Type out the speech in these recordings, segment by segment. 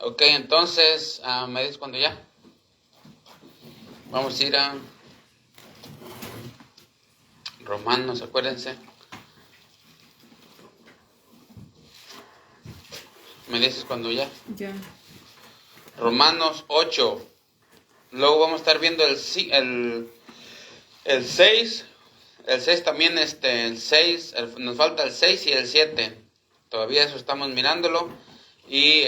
Ok, entonces, me dices cuando ya. Vamos a ir a Romanos, acuérdense. Me dices cuando ya. Ya. Romanos 8. Luego vamos a estar viendo el 6. El 6 también, el 6. Nos falta el 6 y el 7. Todavía eso estamos mirándolo. Y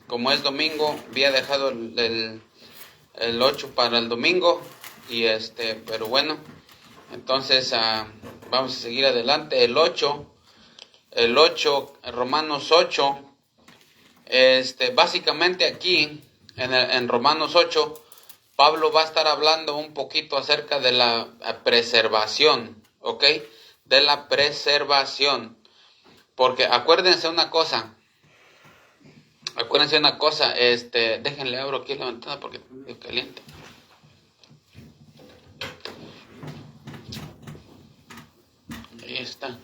como es domingo, había dejado el 8 para el domingo. Y pero bueno. Entonces vamos a seguir adelante. El 8, Romanos 8. Básicamente aquí, en Romanos 8, Pablo va a estar hablando un poquito acerca de la preservación, ¿ok? De la preservación. Porque acuérdense una cosa, déjenle abro aquí la ventana porque es caliente. Ahí está.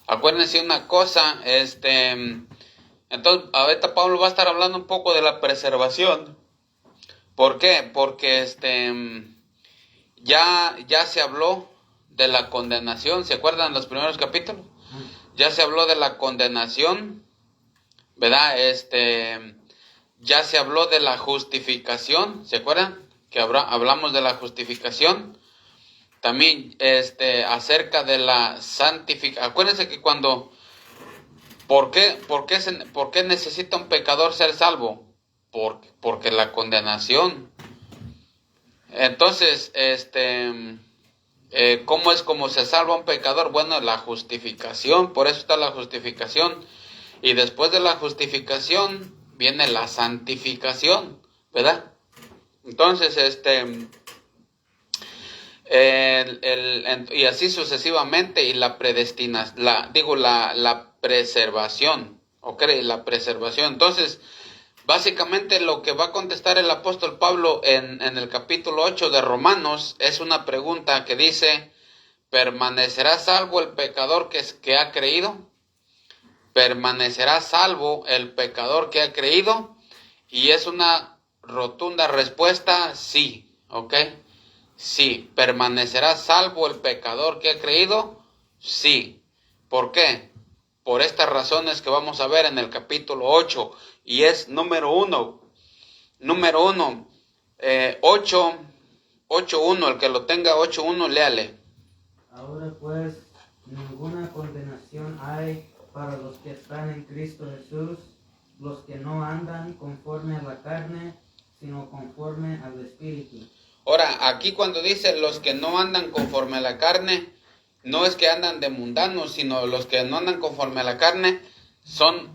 Acuérdense una cosa, entonces ahorita Pablo va a estar hablando un poco de la preservación. ¿Por qué? Porque ya se habló de la condenación. ¿Se acuerdan los primeros capítulos? Ya se habló de la condenación, ¿verdad? Ya se habló de la justificación. ¿Se acuerdan? Que hablamos de la justificación. También acerca de la santificación. Acuérdense que ¿Por qué necesita un pecador ser salvo? Porque la condenación. Entonces, ¿cómo es como se salva un pecador? Bueno, la justificación, por eso está la justificación. Y después de la justificación viene la santificación, ¿verdad? Entonces, y así sucesivamente, y la predestinación, la preservación, ¿ok? La preservación. Entonces, básicamente lo que va a contestar el apóstol Pablo en el capítulo 8 de Romanos es una pregunta que dice, ¿permanecerá salvo el pecador que ha creído? ¿Permanecerá salvo el pecador que ha creído? Y es una rotunda respuesta, sí, ¿ok? Sí. ¿Permanecerá salvo el pecador que ha creído? Sí. ¿Por qué? Por estas razones que vamos a ver en el capítulo 8. Y es número uno, 8:1, el que lo tenga 8:1, léale. Ahora pues, ninguna condenación hay para los que están en Cristo Jesús, los que no andan conforme a la carne, sino conforme al Espíritu. Ahora, aquí cuando dice los que no andan conforme a la carne, no es que andan de mundanos, sino los que no andan conforme a la carne,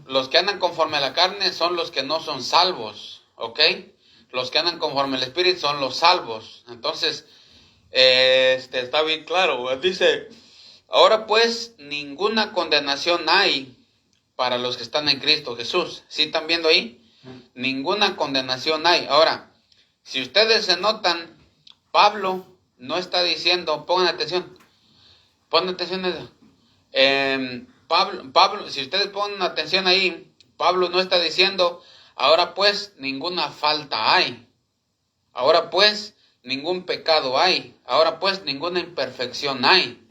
los que andan conforme a la carne son los que no son salvos, ¿ok? Los que andan conforme al Espíritu son los salvos. Entonces, está bien claro. Dice, ahora pues, ninguna condenación hay para los que están en Cristo Jesús. ¿Sí están viendo ahí? Ninguna condenación hay. Ahora, si ustedes se notan, Pablo no está diciendo, pongan atención a eso. Pablo, si ustedes ponen atención ahí, Pablo no está diciendo, ahora pues ninguna falta hay. Ahora pues ningún pecado hay. Ahora pues ninguna imperfección hay.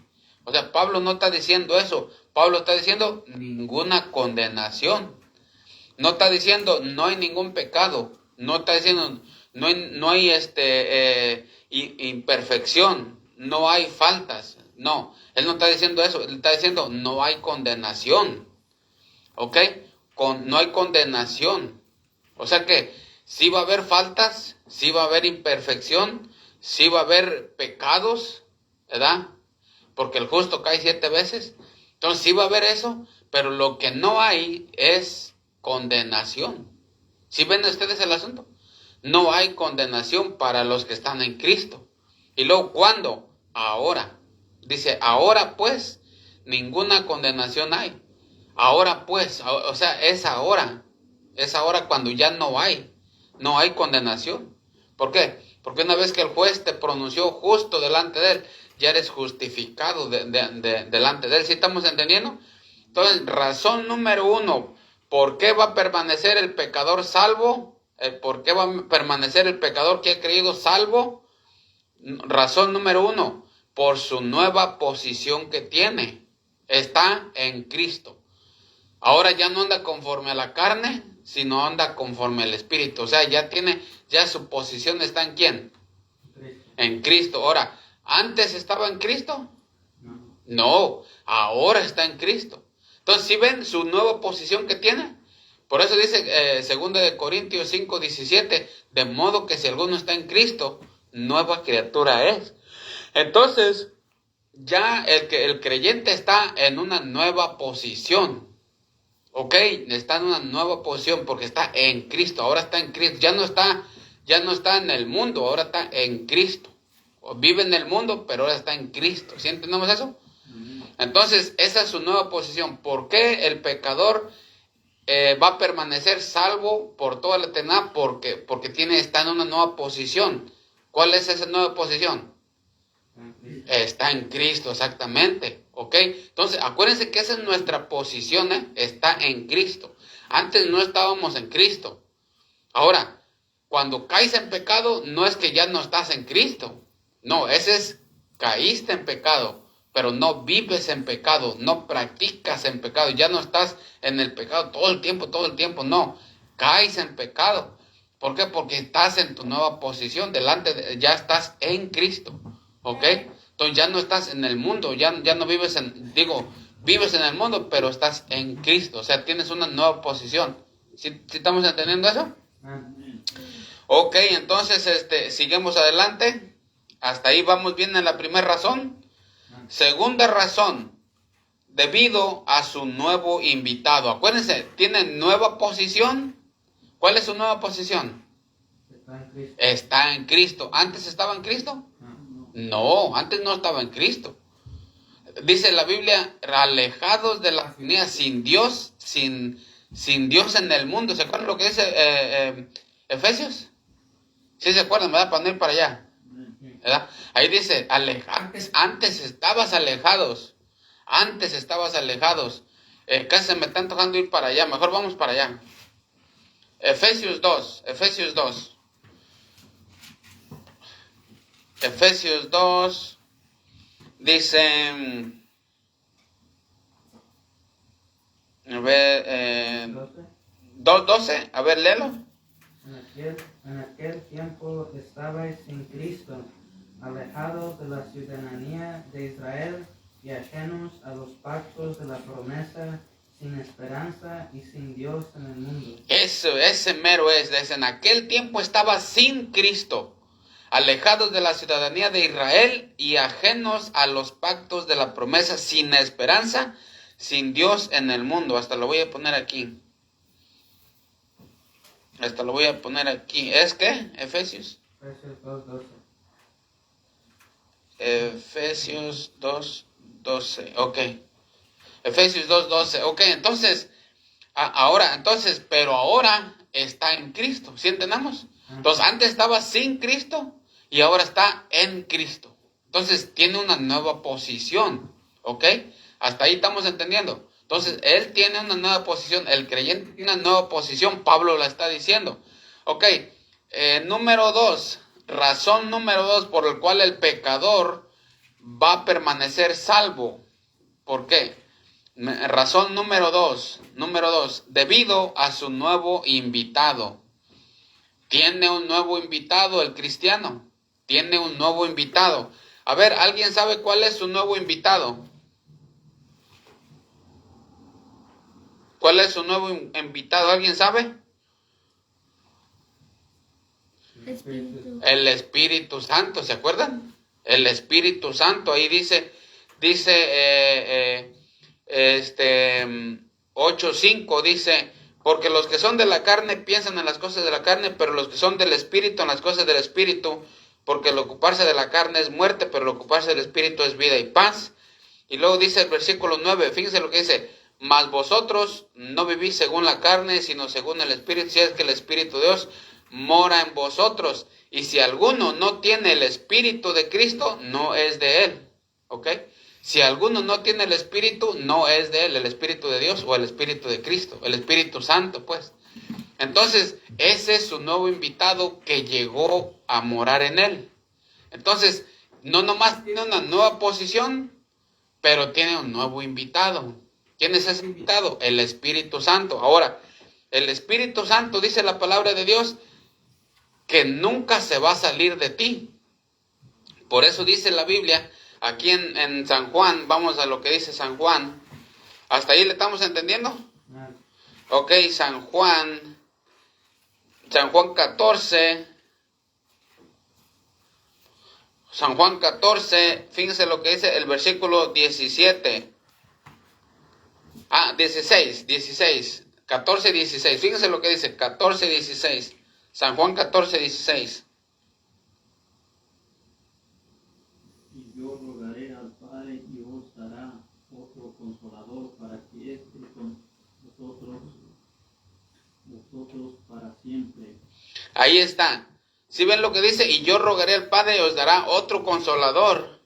O sea, Pablo no está diciendo eso. Pablo está diciendo ninguna condenación. No está diciendo no hay ningún pecado. No está diciendo no hay imperfección. No hay faltas. No, él no está diciendo eso. Él está diciendo no hay condenación. ¿Ok? No hay condenación. O sea que sí va a haber faltas, sí va a haber imperfección, sí va a haber pecados, ¿verdad? Porque el justo cae 7 veces. Entonces sí va a haber eso, pero lo que no hay es condenación. ¿Sí ven ustedes el asunto? No hay condenación para los que están en Cristo. Y luego, ¿cuándo? Ahora. Dice, ahora pues, ninguna condenación hay. Ahora pues, o sea, es ahora cuando ya no hay condenación. ¿Por qué? Porque una vez que el juez te pronunció justo delante de él, ya eres justificado delante de él. ¿Sí estamos entendiendo? Entonces, razón número 1 ¿Por qué va a permanecer el pecador salvo? ¿Por qué va a permanecer el pecador que ha creído salvo? Razón número 1, por su nueva posición que tiene. Está en Cristo. Ahora ya no anda conforme a la carne, sino anda conforme al Espíritu. O sea, ya su posición está en ¿quién? Cristo. En Cristo. Ahora, ¿antes estaba en Cristo? No. No, ahora está en Cristo. Entonces, ¿sí ven su nueva posición que tiene? Por eso dice 2 de Corintios 5:17, de modo que si alguno está en Cristo, nueva criatura es. Entonces, ya el creyente está en una nueva posición. ¿Ok? Está en una nueva posición porque está en Cristo. Ahora está en Cristo. Ya no está en el mundo, ahora está en Cristo. Vive en el mundo, pero ahora está en Cristo. ¿Sí entendemos eso? Entonces, esa es su nueva posición. ¿Por qué el pecador va a permanecer salvo por toda la eternidad? Porque está en una nueva posición. ¿Cuál es esa nueva posición? Está en Cristo, exactamente. ¿Ok? Entonces, acuérdense que esa es nuestra posición, está en Cristo. Antes no estábamos en Cristo. Ahora, cuando caes en pecado, no es que ya no estás en Cristo. No, ese es, caíste en pecado, pero no vives en pecado, no practicas en pecado, ya no estás en el pecado todo el tiempo, no, caes en pecado. ¿Por qué? Porque estás en tu nueva posición, ya estás en Cristo, ¿ok? Entonces ya no estás en el mundo, ya no vives vives en el mundo, pero estás en Cristo, o sea, tienes una nueva posición. ¿Sí estamos entendiendo eso? Ok, entonces seguimos adelante. Hasta ahí vamos bien en la primera razón. Segunda razón, debido a su nuevo invitado. Acuérdense, tiene nueva posición. ¿Cuál es su nueva posición? Está en Cristo. Está en Cristo. ¿Antes estaba en Cristo? No, antes no estaba en Cristo. Dice la Biblia, alejados de la familia, sin Dios, sin Dios en el mundo. ¿Se acuerdan lo que dice Efesios? ¿Sí se acuerdan? ¿Verdad? Para no ir para allá. ¿Verdad? Ahí dice, antes estabas alejados. Antes estabas alejados. Casi se me está antojando ir para allá. Mejor vamos para allá. Efesios 2. Efesios 2 dice, a ver, 2:12, a ver, léelo. En aquel tiempo estabais sin Cristo, alejados de la ciudadanía de Israel y ajenos a los pactos de la promesa, sin esperanza y sin Dios en el mundo. Ese mero es, en aquel tiempo estaba sin Cristo, alejados de la ciudadanía de Israel y ajenos a los pactos de la promesa, sin esperanza, sin Dios en el mundo. Hasta lo voy a poner aquí. ¿Es qué? Efesios. Efesios 2:12. Efesios 2:12. Ok. Efesios 2:12. Ok, entonces, pero ahora está en Cristo. ¿Sí entendemos? Entonces, antes estaba sin Cristo y ahora está en Cristo. Entonces, tiene una nueva posición. ¿Ok? Hasta ahí estamos entendiendo. Entonces, él tiene una nueva posición. El creyente tiene una nueva posición. Pablo la está diciendo. Ok. Número 2. Razón número 2 por el cual el pecador va a permanecer salvo. ¿Por qué? Razón número 2, debido a su nuevo invitado. Tiene un nuevo invitado el cristiano. Tiene un nuevo invitado. A ver, ¿alguien sabe cuál es su nuevo invitado? ¿Cuál es su nuevo invitado? ¿Alguien sabe? El Espíritu Santo, ¿se acuerdan? El Espíritu Santo, ahí dice 8:5 dice, porque los que son de la carne piensan en las cosas de la carne, pero los que son del Espíritu en las cosas del Espíritu, porque el ocuparse de la carne es muerte, pero el ocuparse del Espíritu es vida y paz. Y luego dice el versículo 9, fíjense lo que dice, mas vosotros no vivís según la carne, sino según el Espíritu, si es que el Espíritu de Dios mora en vosotros. Y si alguno no tiene el Espíritu de Cristo, no es de él. ¿Ok? Si alguno no tiene el Espíritu, no es de él, el Espíritu de Dios o el Espíritu de Cristo, el Espíritu Santo, pues. Entonces, ese es su nuevo invitado que llegó a morar en él. Entonces, no nomás tiene una nueva posición, pero tiene un nuevo invitado. ¿Quién es ese invitado? El Espíritu Santo. Ahora, el Espíritu Santo, dice la palabra de Dios, que nunca se va a salir de ti. Por eso dice la Biblia, aquí en San Juan, vamos a lo que dice San Juan. ¿Hasta ahí le estamos entendiendo? Ok, San Juan 14. San Juan 14, fíjense lo que dice el versículo 17. 16. 14, 16. Fíjense lo que dice, 14, 16. San Juan 14, 16. Y yo rogaré al Padre y os dará otro consolador para que esté con vosotros para siempre. Ahí está. ¿Sí ven lo que dice? Y yo rogaré al Padre y os dará otro consolador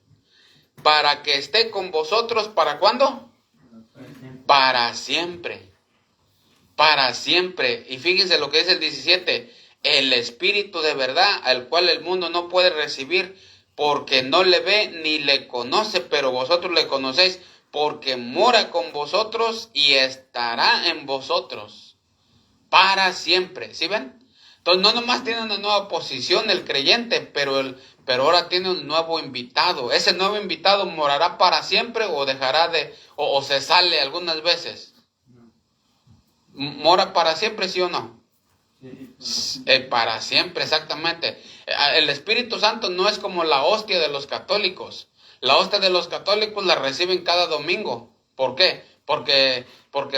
para que esté con vosotros. ¿Para cuándo? Para siempre. Para siempre. Y fíjense lo que dice el 17. El Espíritu de verdad, al cual el mundo no puede recibir, porque no le ve ni le conoce, pero vosotros le conocéis, porque mora con vosotros y estará en vosotros. Para siempre. ¿Sí ven? Entonces no nomás tiene una nueva posición el creyente, pero ahora tiene un nuevo invitado. Ese nuevo invitado morará para siempre o dejará o se sale algunas veces. ¿Mora para siempre, sí o no? Para siempre, exactamente. El Espíritu Santo no es como la hostia de los católicos. La hostia de los católicos la reciben cada domingo. ¿Por qué? Porque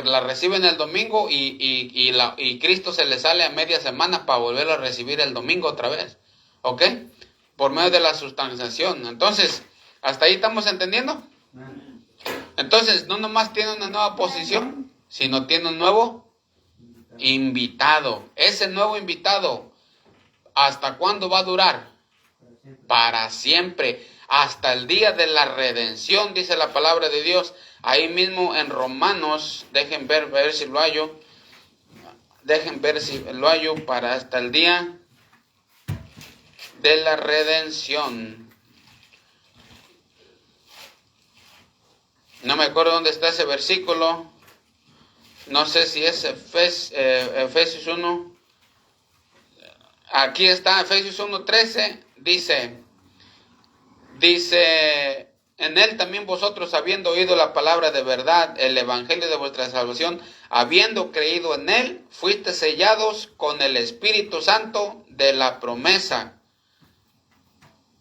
la reciben el domingo y Cristo se le sale a media semana para volver a recibir el domingo otra vez. ¿Ok? Por medio de la sustanciación. Entonces, ¿hasta ahí estamos entendiendo? Entonces, no nomás tiene una nueva posición, sino tiene un nuevo invitado. Ese nuevo invitado, ¿hasta cuándo va a durar? Para siempre. Hasta el día de la redención, dice la palabra de Dios. Ahí mismo en Romanos, dejen ver si lo hallo. Dejen ver si lo hallo para hasta el día de la redención. No me acuerdo dónde está ese versículo. No sé si es Efesios 1. Aquí está, Efesios 1:13. Dice, en él también vosotros, habiendo oído la palabra de verdad, el evangelio de vuestra salvación, habiendo creído en él, fuiste sellados con el Espíritu Santo de la promesa,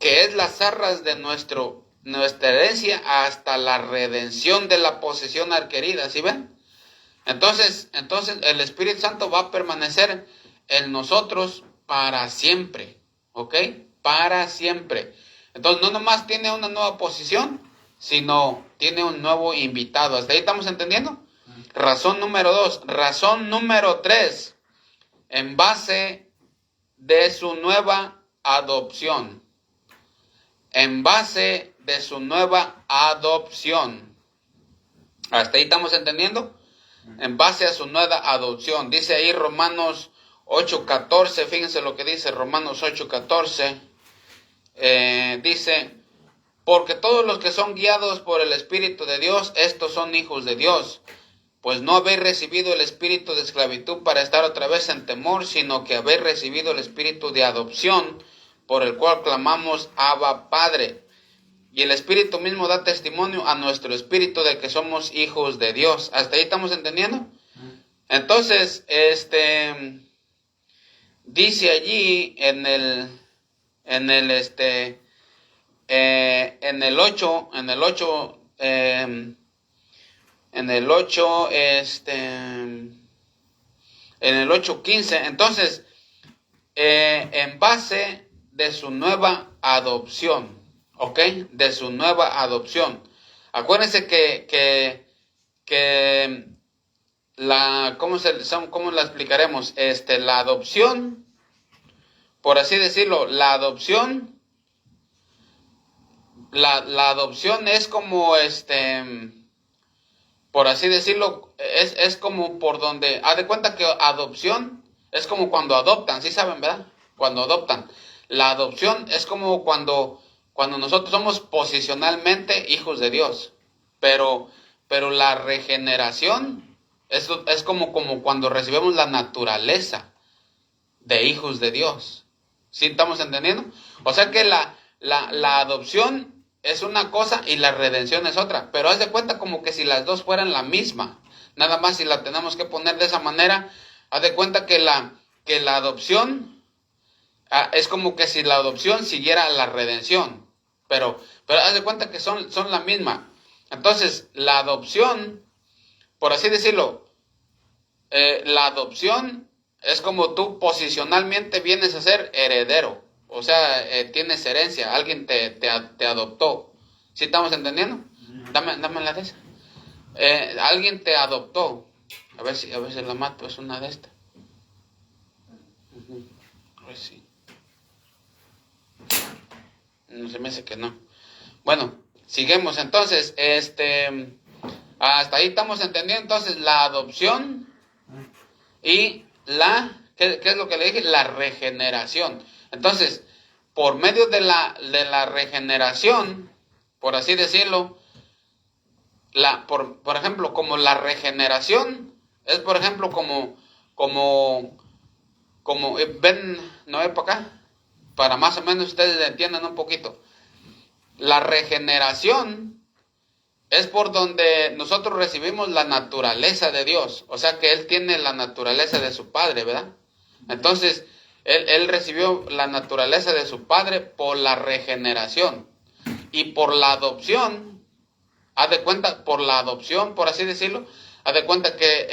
que es las arras de nuestra herencia hasta la redención de la posesión adquirida. ¿Sí ven? Entonces el Espíritu Santo va a permanecer en nosotros para siempre. ¿Ok? Para siempre. Entonces no nomás tiene una nueva posición, sino tiene un nuevo invitado. ¿Hasta ahí estamos entendiendo? Razón número 2. Razón número 3. En base de su nueva adopción. En base de su nueva adopción. ¿Hasta ahí estamos entendiendo? En base a su nueva adopción. Dice ahí Romanos 8:14. Fíjense lo que dice Romanos 8:14. Dice, porque todos los que son guiados por el Espíritu de Dios, estos son hijos de Dios. Pues no habéis recibido el espíritu de esclavitud para estar otra vez en temor, sino que habéis recibido el espíritu de adopción, por el cual clamamos Abba Padre. Y el Espíritu mismo da testimonio a nuestro espíritu de que somos hijos de Dios. ¿Hasta ahí estamos entendiendo? Entonces, dice allí en el 8:15, entonces, en base de su nueva adopción, ¿ok? De su nueva adopción. Acuérdense que ¿cómo la explicaremos? La adopción, por así decirlo, la adopción la adopción es como, por así decirlo, es como por donde, haz de cuenta que adopción es como cuando adoptan, ¿sí saben, verdad? Cuando adoptan. La adopción es como cuando nosotros somos posicionalmente hijos de Dios, pero la regeneración es como cuando recibimos la naturaleza de hijos de Dios. ¿Sí estamos entendiendo? O sea que la adopción es una cosa y la redención es otra. Pero haz de cuenta como que si las dos fueran la misma. Nada más si la tenemos que poner de esa manera, haz de cuenta que la adopción es como que si la adopción siguiera la redención. Pero haz de cuenta que son la misma. Entonces, la adopción, por así decirlo, la adopción es como tú posicionalmente vienes a ser heredero. O sea, tienes herencia, alguien te adoptó. ¿Sí estamos entendiendo? Dame la de esa. Alguien te adoptó. A ver si la mato, es una de estas. A ver si. No se me hace que no. Bueno, seguimos entonces. Hasta ahí estamos entendiendo entonces la adopción y ¿qué es lo que le dije? La regeneración. Entonces, por medio de la regeneración, por así decirlo, por ejemplo, como la regeneración es, por ejemplo, ven, no ve para acá, para más o menos ustedes entiendan un poquito. La regeneración es por donde nosotros recibimos la naturaleza de Dios. O sea que Él tiene la naturaleza de su Padre, ¿verdad? Entonces, Él recibió la naturaleza de su Padre por la regeneración. Y por la adopción, haz de cuenta, por la adopción, por así decirlo, haz de cuenta que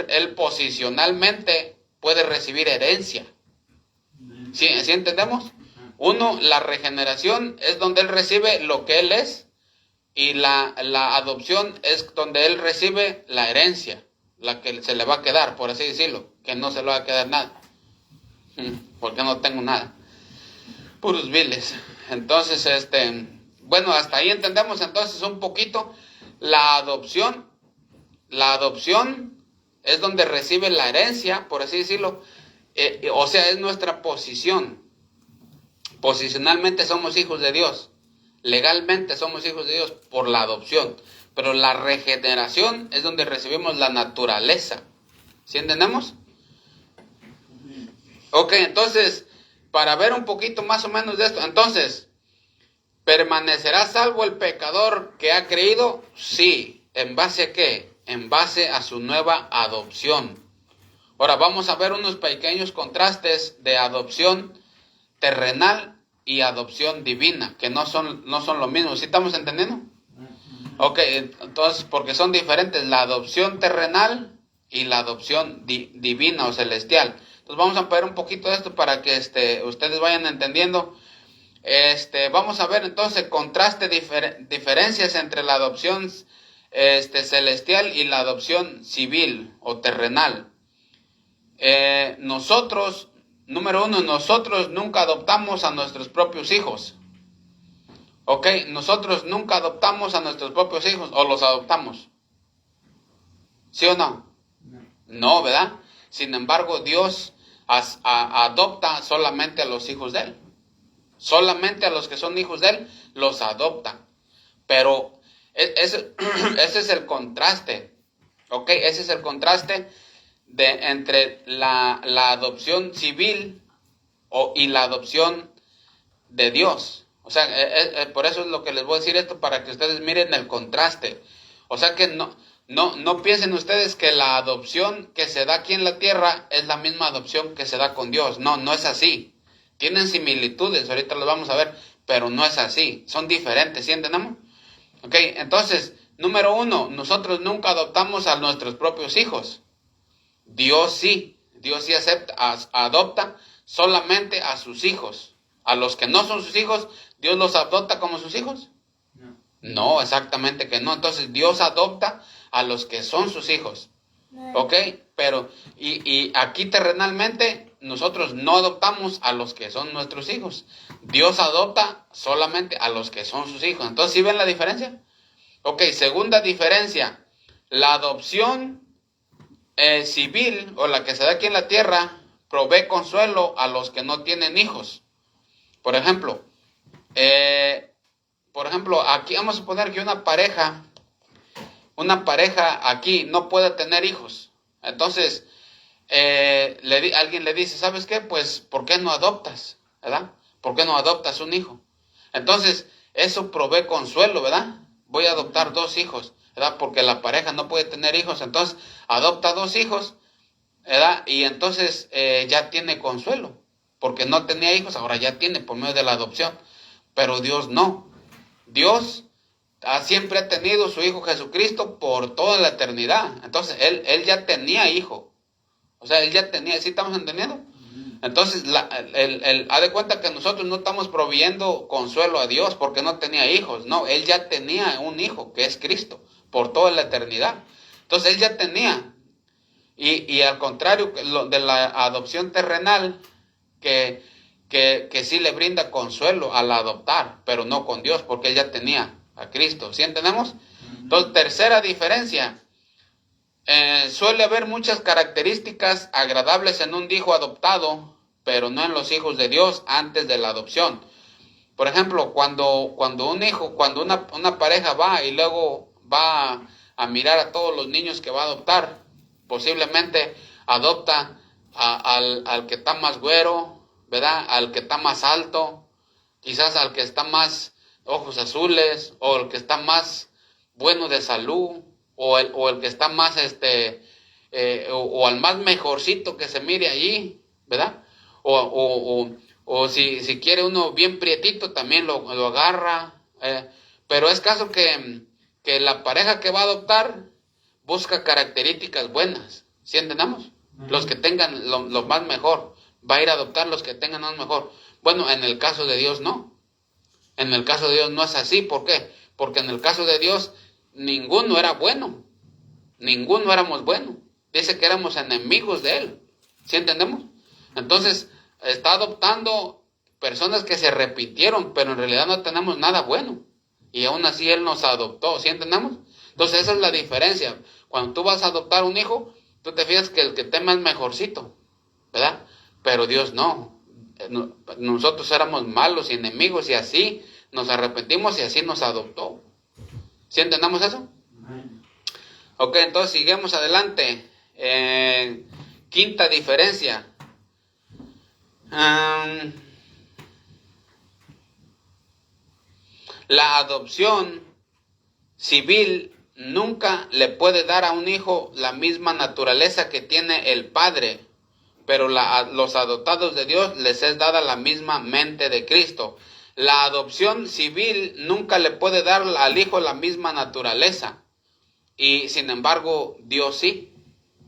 Él posicionalmente puede recibir herencia. ¿Sí entendemos? Uno, la regeneración es donde Él recibe lo que Él es. Y la adopción es donde él recibe la herencia, la que se le va a quedar, por así decirlo, que no se le va a quedar nada, porque no tengo nada, puros viles. Entonces, bueno, hasta ahí entendemos entonces un poquito la adopción. La adopción es donde recibe la herencia, por así decirlo, o sea, es nuestra posición. Posicionalmente somos hijos de Dios. Legalmente somos hijos de Dios por la adopción, pero la regeneración es donde recibimos la naturaleza. ¿Sí entendemos? Ok, entonces, para ver un poquito más o menos de esto, entonces, ¿permanecerá salvo el pecador que ha creído? Sí. ¿En base a qué? En base a su nueva adopción. Ahora vamos a ver unos pequeños contrastes de adopción terrenal y adopción divina, que no son lo mismo. ¿Sí estamos entendiendo? Ok, entonces, porque son diferentes, la adopción terrenal y la adopción divina o celestial. Entonces vamos a ver un poquito de esto para que ustedes vayan entendiendo. Vamos a ver entonces contraste, diferencias entre la adopción celestial y la adopción civil o terrenal. Número uno, nosotros nunca adoptamos a nuestros propios hijos. Ok, nosotros nunca adoptamos a nuestros propios hijos o los adoptamos. ¿Sí o no? No, ¿verdad? Sin embargo, Dios adopta solamente a los hijos de Él. Solamente a los que son hijos de Él los adopta. Pero ese es el contraste. Ok, ese es el contraste entre la adopción civil y la adopción de Dios. O sea, por eso es lo que les voy a decir esto, para que ustedes miren el contraste. O sea que no piensen ustedes que la adopción que se da aquí en la tierra es la misma adopción que se da con Dios. No es así. Tienen similitudes, ahorita lo vamos a ver, pero no es así. Son diferentes, ¿sí entendemos? Ok, entonces, número uno, nosotros nunca adoptamos a nuestros propios hijos. Dios sí adopta solamente a sus hijos. A los que no son sus hijos, ¿Dios los adopta como sus hijos? No, exactamente que no. Entonces Dios adopta a los que son sus hijos. ¿Ok? Pero, y aquí terrenalmente, nosotros no adoptamos a los que son nuestros hijos. Dios adopta solamente a los que son sus hijos. Entonces, ¿sí ven la diferencia? Ok, segunda diferencia. La adopción civil, o la que se da aquí en la tierra, provee consuelo a los que no tienen hijos. Por ejemplo, aquí vamos a suponer que una pareja aquí no puede tener hijos. Entonces, alguien le dice, ¿sabes qué? Pues, ¿por qué no adoptas? ¿Verdad? ¿Por qué no adoptas un hijo? Entonces, eso provee consuelo, ¿verdad? Voy a adoptar 2 hijos, ¿verdad? Porque la pareja no puede tener hijos, entonces adopta 2 hijos, ¿verdad? Y entonces ya tiene consuelo, porque no tenía hijos, ahora ya tiene por medio de la adopción. Pero Dios no. Dios siempre ha tenido su Hijo Jesucristo por toda la eternidad. Entonces, Él ya tenía hijo. O sea, Él ya tenía, ¿sí estamos entendiendo? Entonces, haz de cuenta que nosotros no estamos proveyendo consuelo a Dios porque no tenía hijos. No, Él ya tenía un hijo, que es Cristo, por toda la eternidad. Entonces, Él ya tenía. Y al contrario de la adopción terrenal, que sí le brinda consuelo al adoptar, pero no con Dios, porque Él ya tenía a Cristo. ¿Sí entendemos? Entonces, tercera diferencia. Suele haber muchas características agradables en un hijo adoptado, pero no en los hijos de Dios antes de la adopción. Por ejemplo, cuando una pareja va y luego va a mirar a todos los niños que va a adoptar, posiblemente adopta al que está más güero, ¿verdad? Al que está más alto, quizás al que está más ojos azules, o el que está más bueno de salud, o el que está más, o al más mejorcito que se mire allí, ¿verdad? O si quiere uno bien prietito, también lo agarra. Pero es caso que la pareja que va a adoptar busca características buenas, ¿sí entendamos? Los que tengan lo más mejor, va a ir a adoptar los que tengan lo mejor. Bueno, en el caso de Dios no. En el caso de Dios no es así. ¿Por qué? Porque en el caso de Dios ninguno era bueno. Ninguno éramos buenos. Dice que éramos enemigos de Él. ¿Sí entendemos? Entonces, está adoptando personas que se arrepintieron, pero en realidad no tenemos nada bueno. Y aún así Él nos adoptó. ¿Sí entendemos? Entonces, esa es la diferencia. Cuando tú vas a adoptar un hijo, tú te fijas que el que tema es mejorcito, ¿verdad? Pero Dios no. Nosotros éramos malos y enemigos, y así nos arrepentimos y así nos adoptó. ¿Sí entendamos eso? Ok, entonces seguimos adelante. Quinta diferencia. La adopción civil nunca le puede dar a un hijo la misma naturaleza que tiene el padre, pero los adoptados de Dios les es dada la misma mente de Cristo. La adopción civil nunca le puede dar al hijo la misma naturaleza, y sin embargo Dios sí,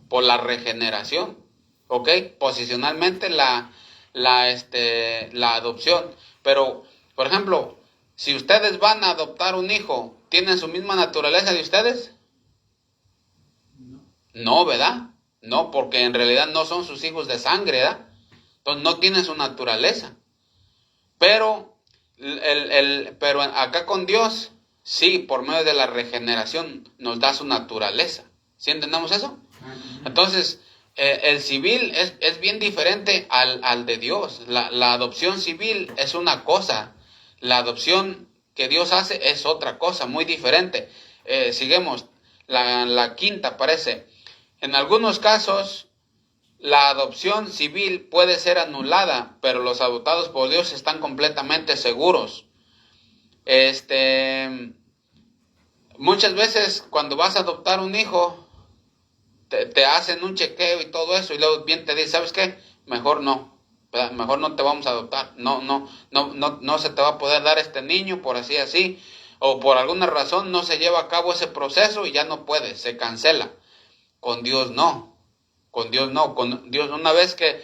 por la regeneración. ¿Ok? Posicionalmente la adopción. Pero, por ejemplo, si ustedes van a adoptar un hijo, ¿tienen su misma naturaleza de ustedes? No, ¿verdad? No, porque en realidad no son sus hijos de sangre, ¿verdad? Entonces no tienen su naturaleza. Pero, pero acá con Dios, sí, por medio de la regeneración nos da su naturaleza. ¿Sí entendemos eso? Entonces, el civil es bien diferente al de Dios. La adopción civil es una cosa. La adopción que Dios hace es otra cosa, muy diferente. Sigamos. La quinta parece. En algunos casos, la adopción civil puede ser anulada, pero los adoptados por Dios están completamente seguros. Muchas veces cuando vas a adoptar un hijo, te hacen un chequeo y todo eso, y luego bien te dicen, ¿sabes qué? Mejor no, ¿verdad? Mejor no te vamos a adoptar. No se te va a poder dar este niño por así, o por alguna razón no se lleva a cabo ese proceso y ya no puede, se cancela. Con Dios no. Con Dios no. Con Dios, una vez que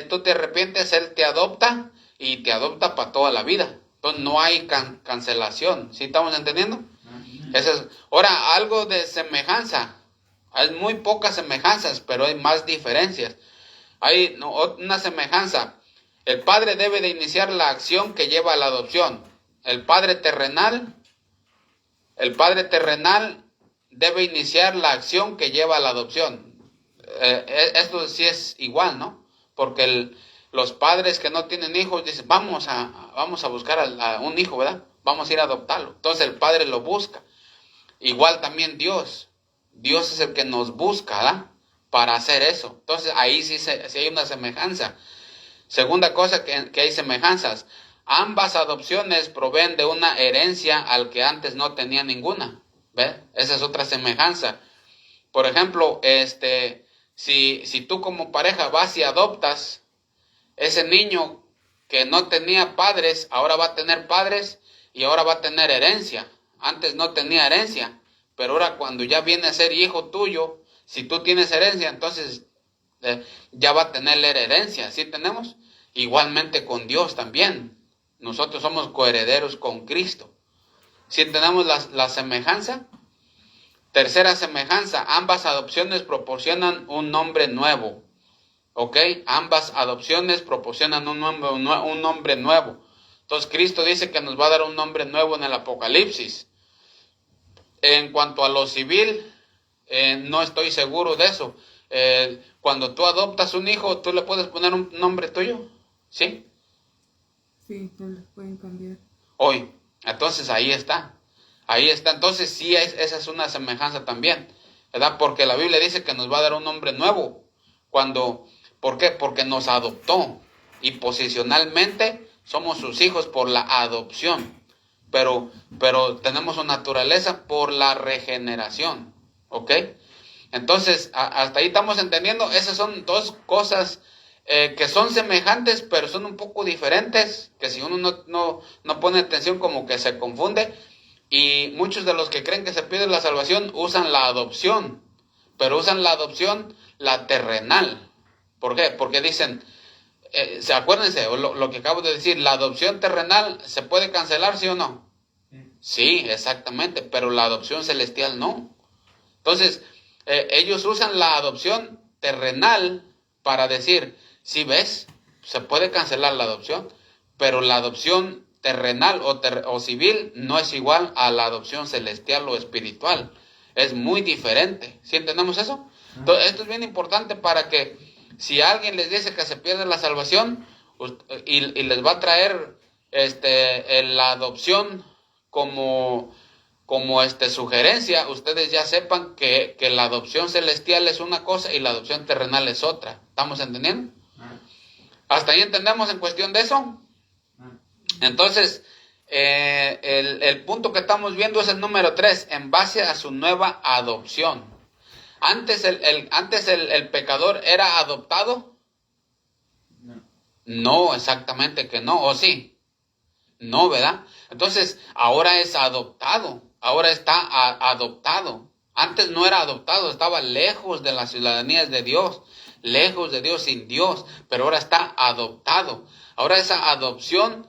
tú te arrepientes, Él te adopta, y te adopta para toda la vida. Entonces no hay cancelación. ¿Sí estamos entendiendo? Ahora, algo de semejanza. Hay muy pocas semejanzas, pero hay más diferencias. Hay una semejanza. El padre debe de iniciar la acción que lleva a la adopción. El padre terrenal debe iniciar la acción que lleva a la adopción. Esto sí es igual, ¿no? Porque los padres que no tienen hijos dicen, vamos a buscar a un hijo, ¿verdad? Vamos a ir a adoptarlo. Entonces el padre lo busca. Igual también Dios. Dios es el que nos busca, ¿verdad? Para hacer eso. Entonces ahí sí hay una semejanza. Segunda cosa que hay semejanzas. Ambas adopciones proveen de una herencia al que antes no tenía ninguna. ¿Ves? Esa es otra semejanza. Por ejemplo, si tú como pareja vas y adoptas, ese niño que no tenía padres, ahora va a tener padres y ahora va a tener herencia. Antes no tenía herencia, pero ahora cuando ya viene a ser hijo tuyo, si tú tienes herencia, entonces ya va a tener herencia. ¿Sí tenemos? Igualmente con Dios también. Nosotros somos coherederos con Cristo. ¿Sí tenemos la semejanza? Tercera semejanza, ambas adopciones proporcionan un nombre nuevo. ¿Ok? Ambas adopciones proporcionan un nombre nuevo. Entonces Cristo dice que nos va a dar un nombre nuevo en el Apocalipsis. En cuanto a lo civil, no estoy seguro de eso. Cuando tú adoptas un hijo, ¿tú le puedes poner un nombre tuyo? ¿Sí? Sí, no les pueden cambiar. Hoy. Entonces ahí está. Ahí está. Entonces sí, esa es una semejanza también, ¿verdad? Porque la Biblia dice que nos va a dar un nombre nuevo. ¿Por qué? Porque nos adoptó. Y posicionalmente somos sus hijos por la adopción. Pero tenemos una naturaleza por la regeneración. ¿Ok? Entonces, hasta ahí estamos entendiendo. Esas son dos cosas que son semejantes, pero son un poco diferentes, que si uno no pone atención como que se confunde, y muchos de los que creen que se pierde la salvación usan la adopción, pero usan la adopción, la terrenal. ¿Por qué? Porque dicen, acuérdense, lo que acabo de decir, la adopción terrenal se puede cancelar, ¿sí o no? Sí, exactamente, pero la adopción celestial no. Entonces, ellos usan la adopción terrenal para decir, si ves, se puede cancelar la adopción, pero la adopción terrenal o civil no es igual a la adopción celestial o espiritual. Es muy diferente. ¿Sí entendemos eso? Entonces, esto es bien importante para que si alguien les dice que se pierde la salvación y les va a traer la adopción como sugerencia, ustedes ya sepan que la adopción celestial es una cosa y la adopción terrenal es otra. ¿Estamos entendiendo? ¿Hasta ahí entendemos en cuestión de eso? Entonces, el punto que estamos viendo es el número 3, en base a su nueva adopción. Antes el pecador era adoptado. No, exactamente que no, ¿o sí? No, ¿verdad? Entonces, ahora es adoptado, ahora está adoptado. Antes no era adoptado, estaba lejos de las ciudadanías de Dios, lejos de Dios, sin Dios, pero ahora está adoptado. Ahora esa adopción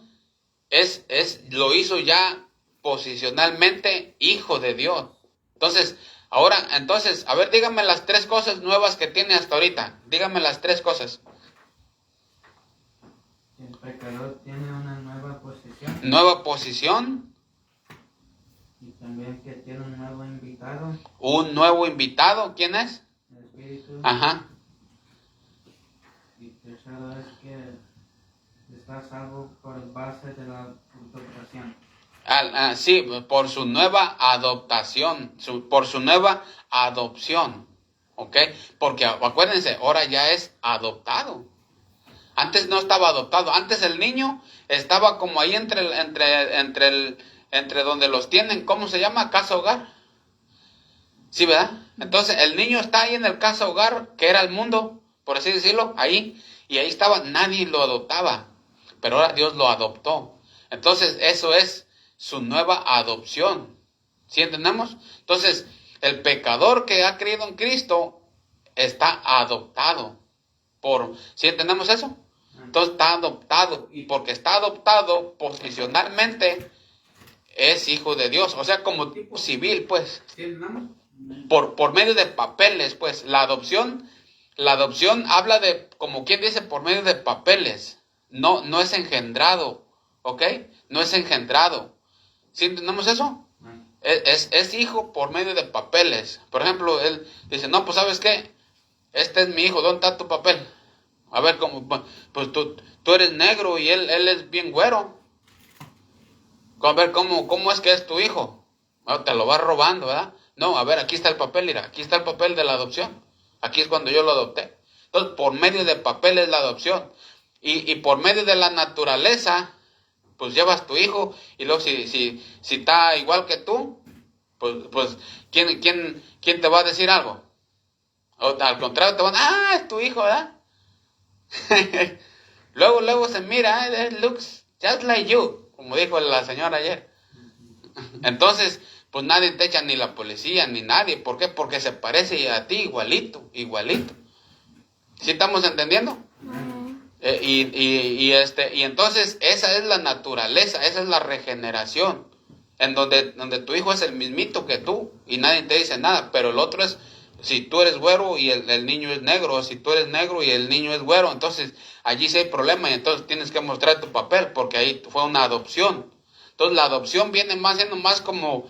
lo hizo ya posicionalmente hijo de Dios. Entonces, a ver, díganme las 3 cosas nuevas que tiene hasta ahorita. Díganme las 3 cosas. El pecador tiene una nueva posición. Nueva posición. Y también que tiene un nuevo invitado. Un nuevo invitado. ¿Quién es? El Espíritu. Ajá. Y tercero es que está salvo por base de la adoptación. Sí, por su nueva adoptación, por su nueva adopción. ¿Ok? Porque acuérdense, ahora ya es adoptado. Antes no estaba adoptado. Antes el niño estaba como ahí entre donde los tienen. ¿Cómo se llama? Casa hogar. ¿Sí, verdad? Entonces el niño está ahí en el casa hogar, que era el mundo, por así decirlo, ahí. Y ahí estaba, nadie lo adoptaba. Pero ahora Dios lo adoptó. Entonces eso es su nueva adopción. ¿Sí entendemos? Entonces el pecador que ha creído en Cristo está adoptado. ¿Sí entendemos eso? Entonces está adoptado, y porque está adoptado posicionalmente es hijo de Dios, o sea, como tipo civil, pues, ¿sí entendemos? Por medio de papeles, pues, la adopción La adopción habla de, como quien dice, por medio de papeles. No es engendrado, ¿ok? No es engendrado. ¿Sí entendemos eso? Es hijo por medio de papeles. Por ejemplo, él dice, no, pues ¿sabes qué? Este es mi hijo, ¿dónde está tu papel? A ver, ¿cómo? Pues tú eres negro y él es bien güero. A ver, ¿cómo es que es tu hijo? No, te lo vas robando, ¿verdad? No, a ver, aquí está el papel, mira, aquí está el papel de la adopción. Aquí es cuando yo lo adopté. Entonces, por medio de papel es la adopción. Y por medio de la naturaleza, pues llevas tu hijo, y luego si está igual que tú, pues ¿quién te va a decir algo? O, al contrario, te van, es tu hijo, ¿verdad? luego se mira, it looks just like you, como dijo la señora ayer. Entonces, pues nadie te echa, ni la policía, ni nadie. ¿Por qué? Porque se parece a ti igualito. ¿Sí estamos entendiendo? Y entonces esa es la naturaleza, esa es la regeneración, en donde tu hijo es el mismito que tú y nadie te dice nada. Pero el otro es, si tú eres güero y el niño es negro, o si tú eres negro y el niño es güero, entonces allí sí hay problema, y entonces tienes que mostrar tu papel, porque ahí fue una adopción. Entonces la adopción viene siendo más como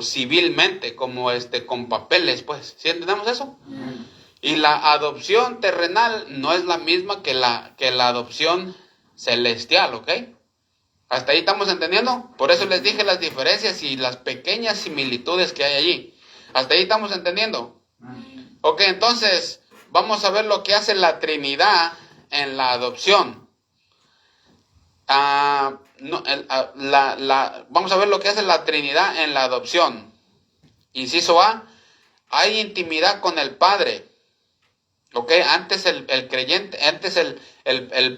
civilmente, como con papeles, pues. ¿Sí entendemos eso? Y la adopción terrenal no es la misma que la adopción celestial, ¿ok? ¿Hasta ahí estamos entendiendo? Por eso les dije las diferencias y las pequeñas similitudes que hay allí. ¿Hasta ahí estamos entendiendo? Ok, entonces vamos a ver lo que hace la Trinidad en la adopción. Vamos a ver lo que hace la Trinidad en la adopción. Inciso A, hay intimidad con el Padre. Ok, antes el creyente, antes el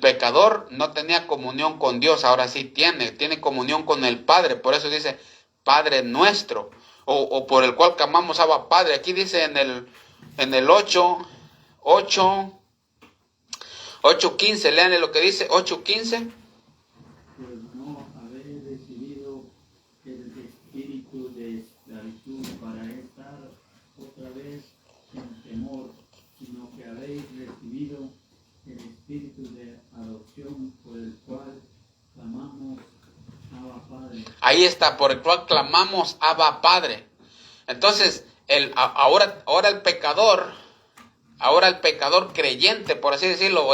pecador no tenía comunión con Dios, ahora sí tiene comunión con el Padre. Por eso dice Padre nuestro, o por el cual clamamos Abba Padre. Aquí dice en el 8:15, lean lo que dice 8:15. Pues no habéis recibido el espíritu de esclavitud para estar otra vez en temor, sino que habéis recibido el espíritu de adopción por el cual clamamos Abba Padre. Ahí está, por el cual clamamos Abba Padre. Entonces, ahora el pecador creyente, por así decirlo,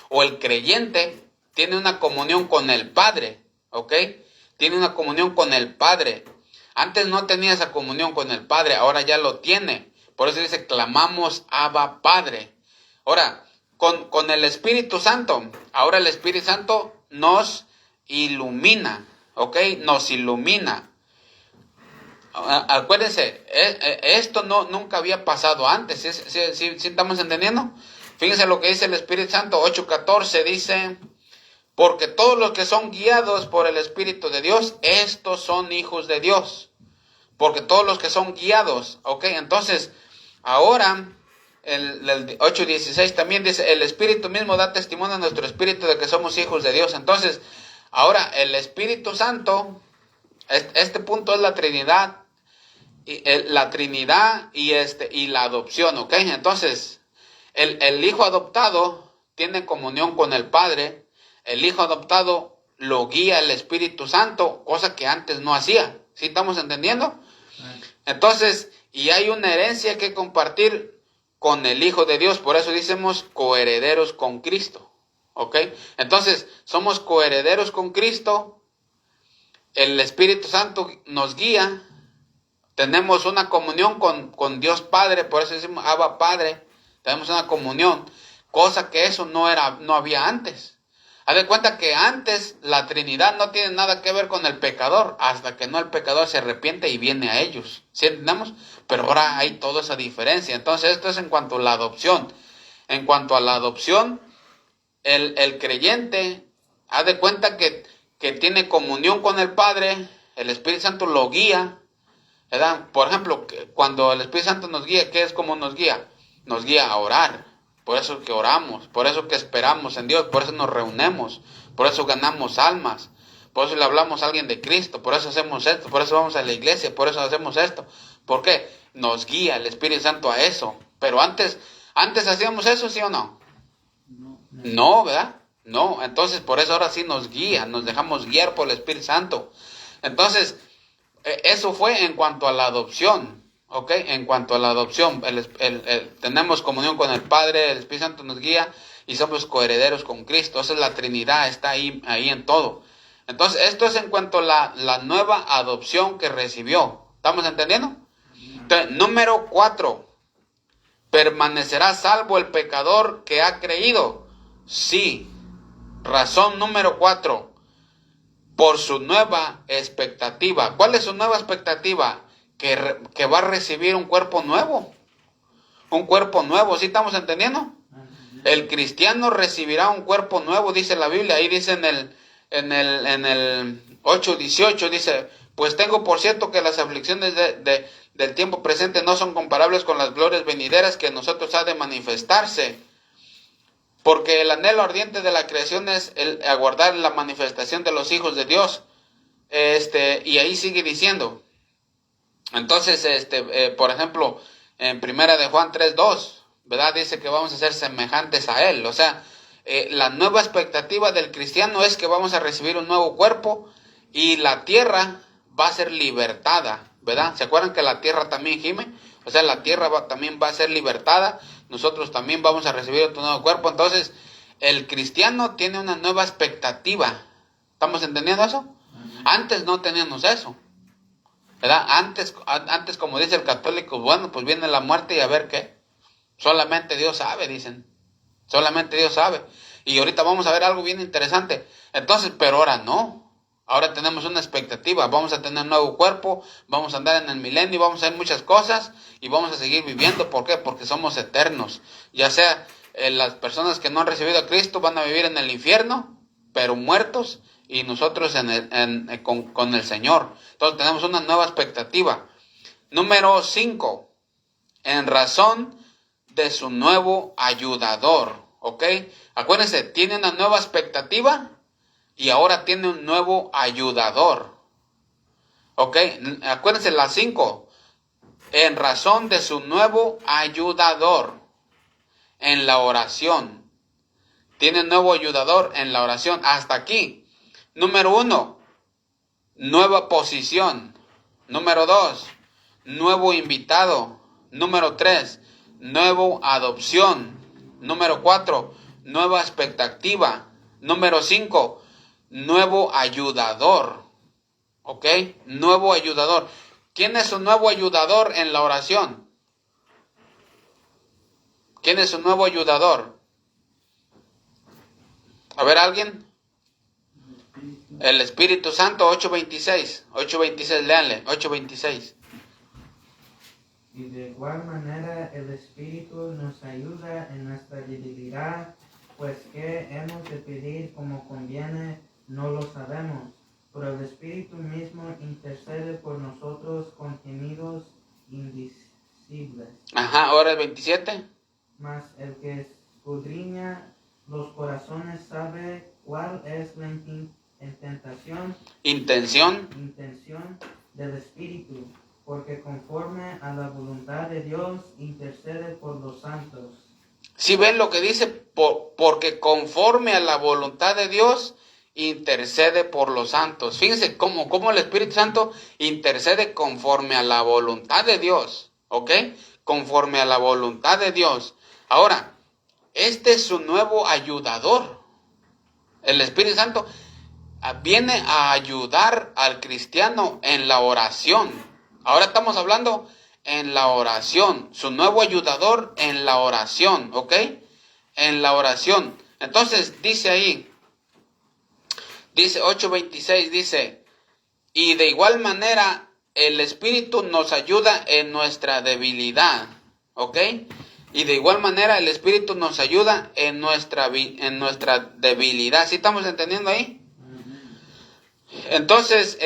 o el creyente, tiene una comunión con el Padre, ¿ok? Tiene una comunión con el Padre. Antes no tenía esa comunión con el Padre, ahora ya lo tiene. Por eso dice, clamamos Abba Padre. Ahora, con el Espíritu Santo, ahora el Espíritu Santo nos ilumina, ¿ok? Nos ilumina. Acuérdense, esto nunca había pasado antes. ¿Sí estamos entendiendo? Fíjense lo que dice el Espíritu Santo, 8:14, dice, porque todos los que son guiados por el Espíritu de Dios, estos son hijos de Dios. Porque todos los que son guiados, ¿ok? Entonces, ahora, el 8:16 también dice, el Espíritu mismo da testimonio a nuestro espíritu de que somos hijos de Dios. Entonces, ahora el Espíritu Santo, este punto es la Trinidad, y la adopción, ¿ok? Entonces, el hijo adoptado tiene comunión con el Padre, el hijo adoptado lo guía el Espíritu Santo, cosa que antes no hacía. ¿Sí estamos entendiendo? Entonces, y hay una herencia que compartir con el Hijo de Dios, por eso decimos coherederos con Cristo, ¿ok? Entonces, somos coherederos con Cristo, el Espíritu Santo nos guía, tenemos una comunión con Dios Padre, por eso decimos Abba Padre, tenemos una comunión, cosa que eso no había antes. Haz de cuenta que antes la Trinidad no tiene nada que ver con el pecador, hasta que el pecador se arrepiente y viene a ellos. ¿Sí entendemos? Pero ahora hay toda esa diferencia. Entonces esto es en cuanto a la adopción. En cuanto a la adopción, el creyente, haz de cuenta que tiene comunión con el Padre, el Espíritu Santo lo guía, ¿verdad? Por ejemplo, cuando el Espíritu Santo nos guía, ¿qué es como nos guía? Nos guía a orar. Por eso que oramos, por eso que esperamos en Dios, por eso nos reunimos, por eso ganamos almas, por eso le hablamos a alguien de Cristo, por eso hacemos esto, por eso vamos a la iglesia, por eso hacemos esto. ¿Por qué? Nos guía el Espíritu Santo a eso. Pero antes ¿Antes hacíamos eso, sí o no? No. No, ¿verdad? No, entonces por eso ahora sí nos guía, nos dejamos guiar por el Espíritu Santo. Entonces, eso fue en cuanto a la adopción, ¿ok? En cuanto a la adopción, tenemos comunión con el Padre, el Espíritu Santo nos guía y somos coherederos con Cristo. Esa es la Trinidad, está ahí en todo. Entonces, esto es en cuanto a la nueva adopción que recibió. ¿Estamos entendiendo? Entonces, número 4. ¿Permanecerá salvo el pecador que ha creído? Sí. Razón número 4. Por su nueva expectativa. ¿Cuál es su nueva expectativa? Que va a recibir un cuerpo nuevo. Un cuerpo nuevo, ¿sí estamos entendiendo? El cristiano recibirá un cuerpo nuevo, dice la Biblia. Ahí dice en el 8:18, dice, pues tengo por cierto que las aflicciones del tiempo presente no son comparables con las glorias venideras que en nosotros ha de manifestarse. Porque el anhelo ardiente de la creación es el aguardar la manifestación de los hijos de Dios. Y ahí sigue diciendo. Entonces, por ejemplo, en Primera de Juan 3:2, ¿verdad? Dice que vamos a ser semejantes a Él. O sea, la nueva expectativa del cristiano es que vamos a recibir un nuevo cuerpo y la tierra va a ser libertada, ¿verdad? ¿Se acuerdan que la tierra también gime? O sea, la tierra también va a ser libertada. Nosotros también vamos a recibir otro nuevo cuerpo. Entonces, el cristiano tiene una nueva expectativa. ¿Estamos entendiendo eso? Antes no teníamos eso, ¿verdad? Antes, como dice el católico, bueno, pues viene la muerte y a ver qué. Solamente Dios sabe, dicen. Solamente Dios sabe. Y ahorita vamos a ver algo bien interesante. Entonces, pero ahora no. Ahora tenemos una expectativa. Vamos a tener un nuevo cuerpo. Vamos a andar en el milenio. Vamos a hacer muchas cosas. Y vamos a seguir viviendo. ¿Por qué? Porque somos eternos. Ya sea las personas que no han recibido a Cristo van a vivir en el infierno, pero muertos. Y nosotros con el Señor. Entonces tenemos una nueva expectativa. Número 5. En razón de su nuevo ayudador, ¿ok? Acuérdense, tiene una nueva expectativa y ahora tiene un nuevo ayudador, ¿ok? Acuérdense las 5. En razón de su nuevo ayudador en la oración. Tiene un nuevo ayudador en la oración. Hasta aquí. Número 1, nueva posición. Número 2, nuevo invitado. Número 3, nuevo adopción. Número 4, nueva expectativa. Número 5, nuevo ayudador. ¿Ok? Nuevo ayudador. ¿Quién es su nuevo ayudador en la oración? ¿Quién es su nuevo ayudador? A ver, ¿alguien? El Espíritu Santo, 8:26. 8:26, léanle. 8:26. Y de igual manera el Espíritu nos ayuda en nuestra debilidad, pues que hemos de pedir como conviene, no lo sabemos. Pero el Espíritu mismo intercede por nosotros con gemidos indecibles. Ajá, ahora el 27. Mas el que escudriña los corazones sabe cuál es la intención del Espíritu, porque conforme a la voluntad de Dios intercede por los santos. Si ven lo que dice, porque conforme a la voluntad de Dios intercede por los santos. Fíjense cómo el Espíritu Santo intercede conforme a la voluntad de Dios, ¿ok? Conforme a la voluntad de Dios. Ahora, este es su nuevo ayudador. El Espíritu Santo viene a ayudar al cristiano en la oración. Ahora estamos hablando en la oración. Su nuevo ayudador en la oración, ¿ok? En la oración. Entonces dice ahí, dice 8:26, dice, y de igual manera el Espíritu nos ayuda en nuestra debilidad, ¿ok? Y de igual manera el Espíritu nos ayuda en nuestra debilidad. ¿Sí estamos entendiendo ahí? Entonces,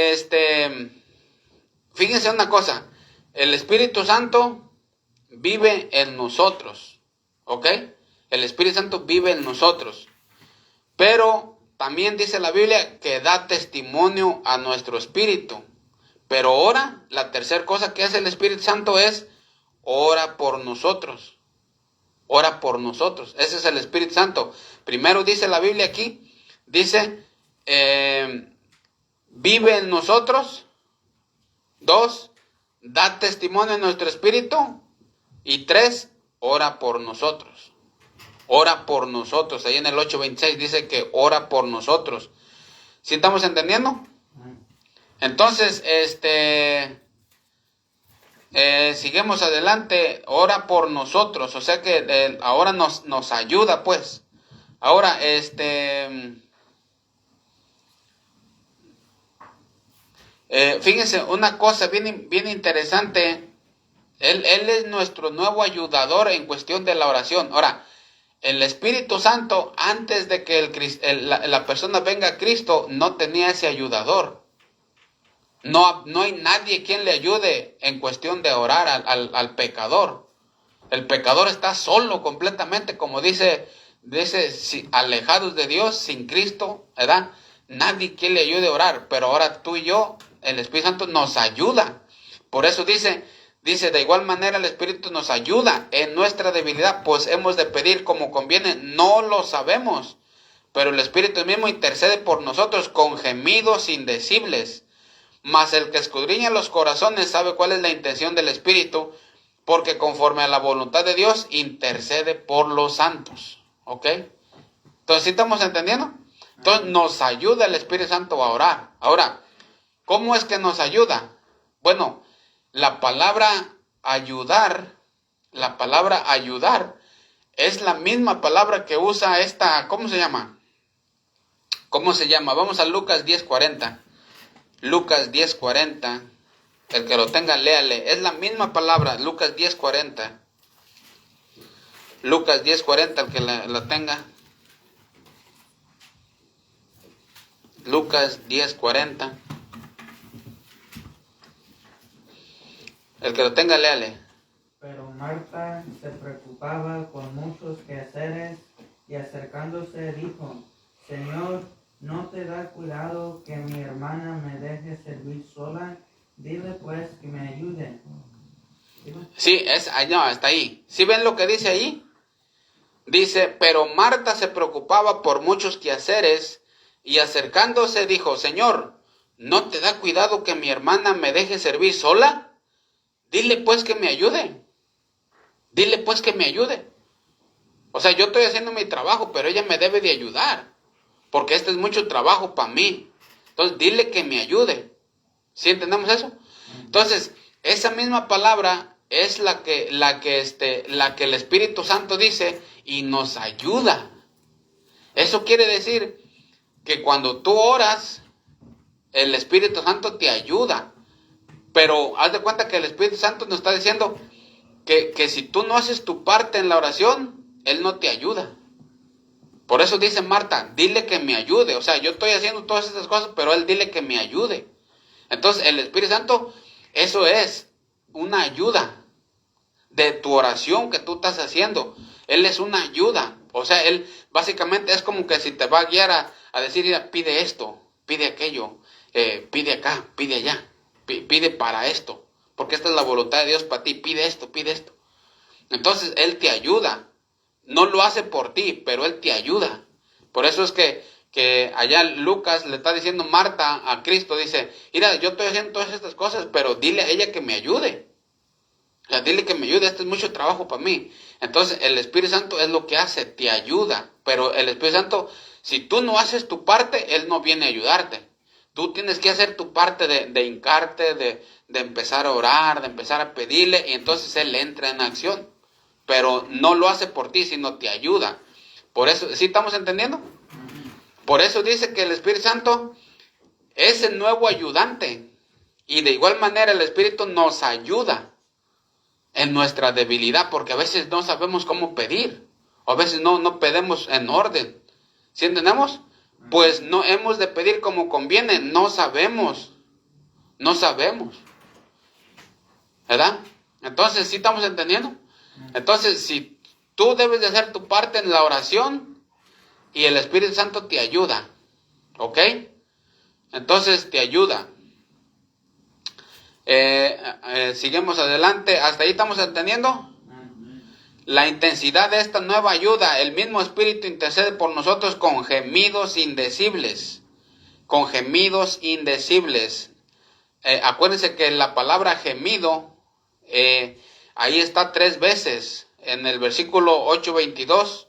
fíjense una cosa, el Espíritu Santo vive en nosotros, ¿ok? El Espíritu Santo vive en nosotros, pero también dice la Biblia que da testimonio a nuestro espíritu. Pero ahora, la tercera cosa que hace el Espíritu Santo es ora por nosotros. ora por nosotros. Ese es el Espíritu Santo. Primero dice la Biblia aquí, dice, vive en nosotros. 2, da testimonio en nuestro espíritu. Y 3, ora por nosotros. Ora por nosotros. Ahí en el 8:26 dice que ora por nosotros. ¿Sí estamos entendiendo? Entonces, seguimos adelante. Ora por nosotros. O sea que ahora nos ayuda, pues. Ahora, fíjense, una cosa bien interesante. Él es nuestro nuevo ayudador en cuestión de la oración. Ahora, el Espíritu Santo, antes de que la persona venga a Cristo, no tenía ese ayudador. No hay nadie quien le ayude en cuestión de orar al pecador. El pecador está solo completamente, como dice alejados de Dios, sin Cristo, ¿verdad? Nadie quien le ayude a orar, pero ahora tú y yo, el Espíritu Santo nos ayuda. Por eso dice, de igual manera el Espíritu nos ayuda en nuestra debilidad, pues hemos de pedir como conviene, no lo sabemos, pero el Espíritu mismo intercede por nosotros con gemidos indecibles. Mas el que escudriña los corazones sabe cuál es la intención del Espíritu, porque conforme a la voluntad de Dios intercede por los santos. ¿Ok? Entonces, ¿sí estamos entendiendo? Entonces, nos ayuda el Espíritu Santo a orar. Ahora, ¿cómo es que nos ayuda? Bueno, la palabra ayudar es la misma palabra que usa ¿cómo se llama? Vamos a Lucas 10:40. Lucas 10:40. El que lo tenga, léale. Es la misma palabra, Lucas 10:40. Lucas 10:40, el que la tenga. Lucas 10:40. El que lo tenga, léale. Pero Marta se preocupaba con muchos quehaceres y acercándose dijo, Señor, ¿no te da cuidado que mi hermana me deje servir sola? Dile pues que me ayude. Sí, no, hasta ahí. ¿Sí ven lo que dice ahí? Dice, pero Marta se preocupaba por muchos quehaceres y acercándose dijo, Señor, ¿no te da cuidado que mi hermana me deje servir sola? Dile pues que me ayude. Dile pues que me ayude. O sea, yo estoy haciendo mi trabajo, pero ella me debe de ayudar, porque este es mucho trabajo para mí. Entonces, dile que me ayude. ¿Sí entendemos eso? Entonces, esa misma palabra es la que el Espíritu Santo dice y nos ayuda. Eso quiere decir que cuando tú oras, el Espíritu Santo te ayuda. Pero haz de cuenta que el Espíritu Santo nos está diciendo que si tú no haces tu parte en la oración, Él no te ayuda. Por eso dice Marta, dile que me ayude. O sea, yo estoy haciendo todas estas cosas, pero Él dile que me ayude. Entonces, el Espíritu Santo, eso es una ayuda de tu oración que tú estás haciendo. Él es una ayuda. O sea, Él básicamente es como que si te va a guiar a decir, mira, pide esto, pide aquello, pide acá, pide allá, pide para esto. Porque esta es la voluntad de Dios para ti, pide esto, pide esto. Entonces, Él te ayuda. No lo hace por ti, pero Él te ayuda. Por eso es que allá Lucas le está diciendo Marta a Cristo, dice, mira, yo estoy haciendo todas estas cosas, pero dile a ella que me ayude. O sea, dile que me ayude, este es mucho trabajo para mí. Entonces, el Espíritu Santo es lo que hace, te ayuda. Pero el Espíritu Santo, si tú no haces tu parte, Él no viene a ayudarte. Tú tienes que hacer tu parte de hincarte, de empezar a orar, de empezar a pedirle, y entonces Él entra en acción. Pero no lo hace por ti, sino te ayuda. Por eso, ¿sí estamos entendiendo? Por eso dice que el Espíritu Santo es el nuevo ayudante. Y de igual manera el Espíritu nos ayuda en nuestra debilidad, porque a veces no sabemos cómo pedir. O a veces no pedimos en orden. ¿Sí entendemos? Pues no hemos de pedir como conviene. No sabemos. ¿Verdad? Entonces, ¿sí estamos entendiendo? Entonces, si tú debes de hacer tu parte en la oración y el Espíritu Santo te ayuda, ¿ok? Entonces te ayuda. Seguimos adelante. ¿Hasta ahí estamos entendiendo? la intensidad de esta nueva ayuda, el mismo Espíritu intercede por nosotros con gemidos indecibles. Con gemidos indecibles. Acuérdense que la palabra gemido, ahí está 3 veces. En el versículo 8:22,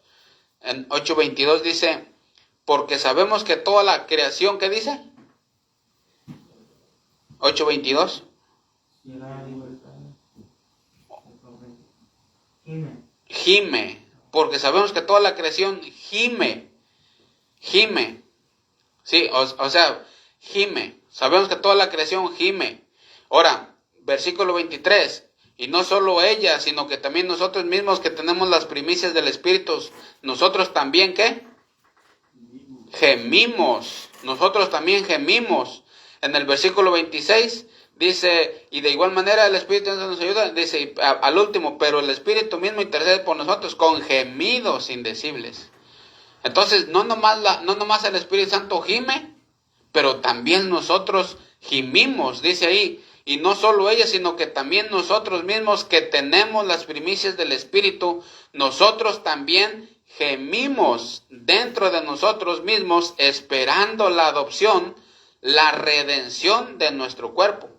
en 8:22 dice, porque sabemos que toda la creación, ¿qué dice? 8:22. Gime, porque sabemos que toda la creación gime. Sí, o sea, gime. Sabemos que toda la creación gime. Ahora, versículo 23. Y no solo ella, sino que también nosotros mismos que tenemos las primicias del Espíritu, nosotros también, ¿qué? Gemimos. Nosotros también gemimos. En el versículo 26 dice, y de igual manera el Espíritu nos ayuda, dice al último, pero el Espíritu mismo intercede por nosotros con gemidos indecibles. Entonces, no nomás el Espíritu Santo gime, pero también nosotros gimimos, dice ahí. Y no solo ella, sino que también nosotros mismos que tenemos las primicias del Espíritu, nosotros también gemimos dentro de nosotros mismos, esperando la adopción, la redención de nuestro cuerpo.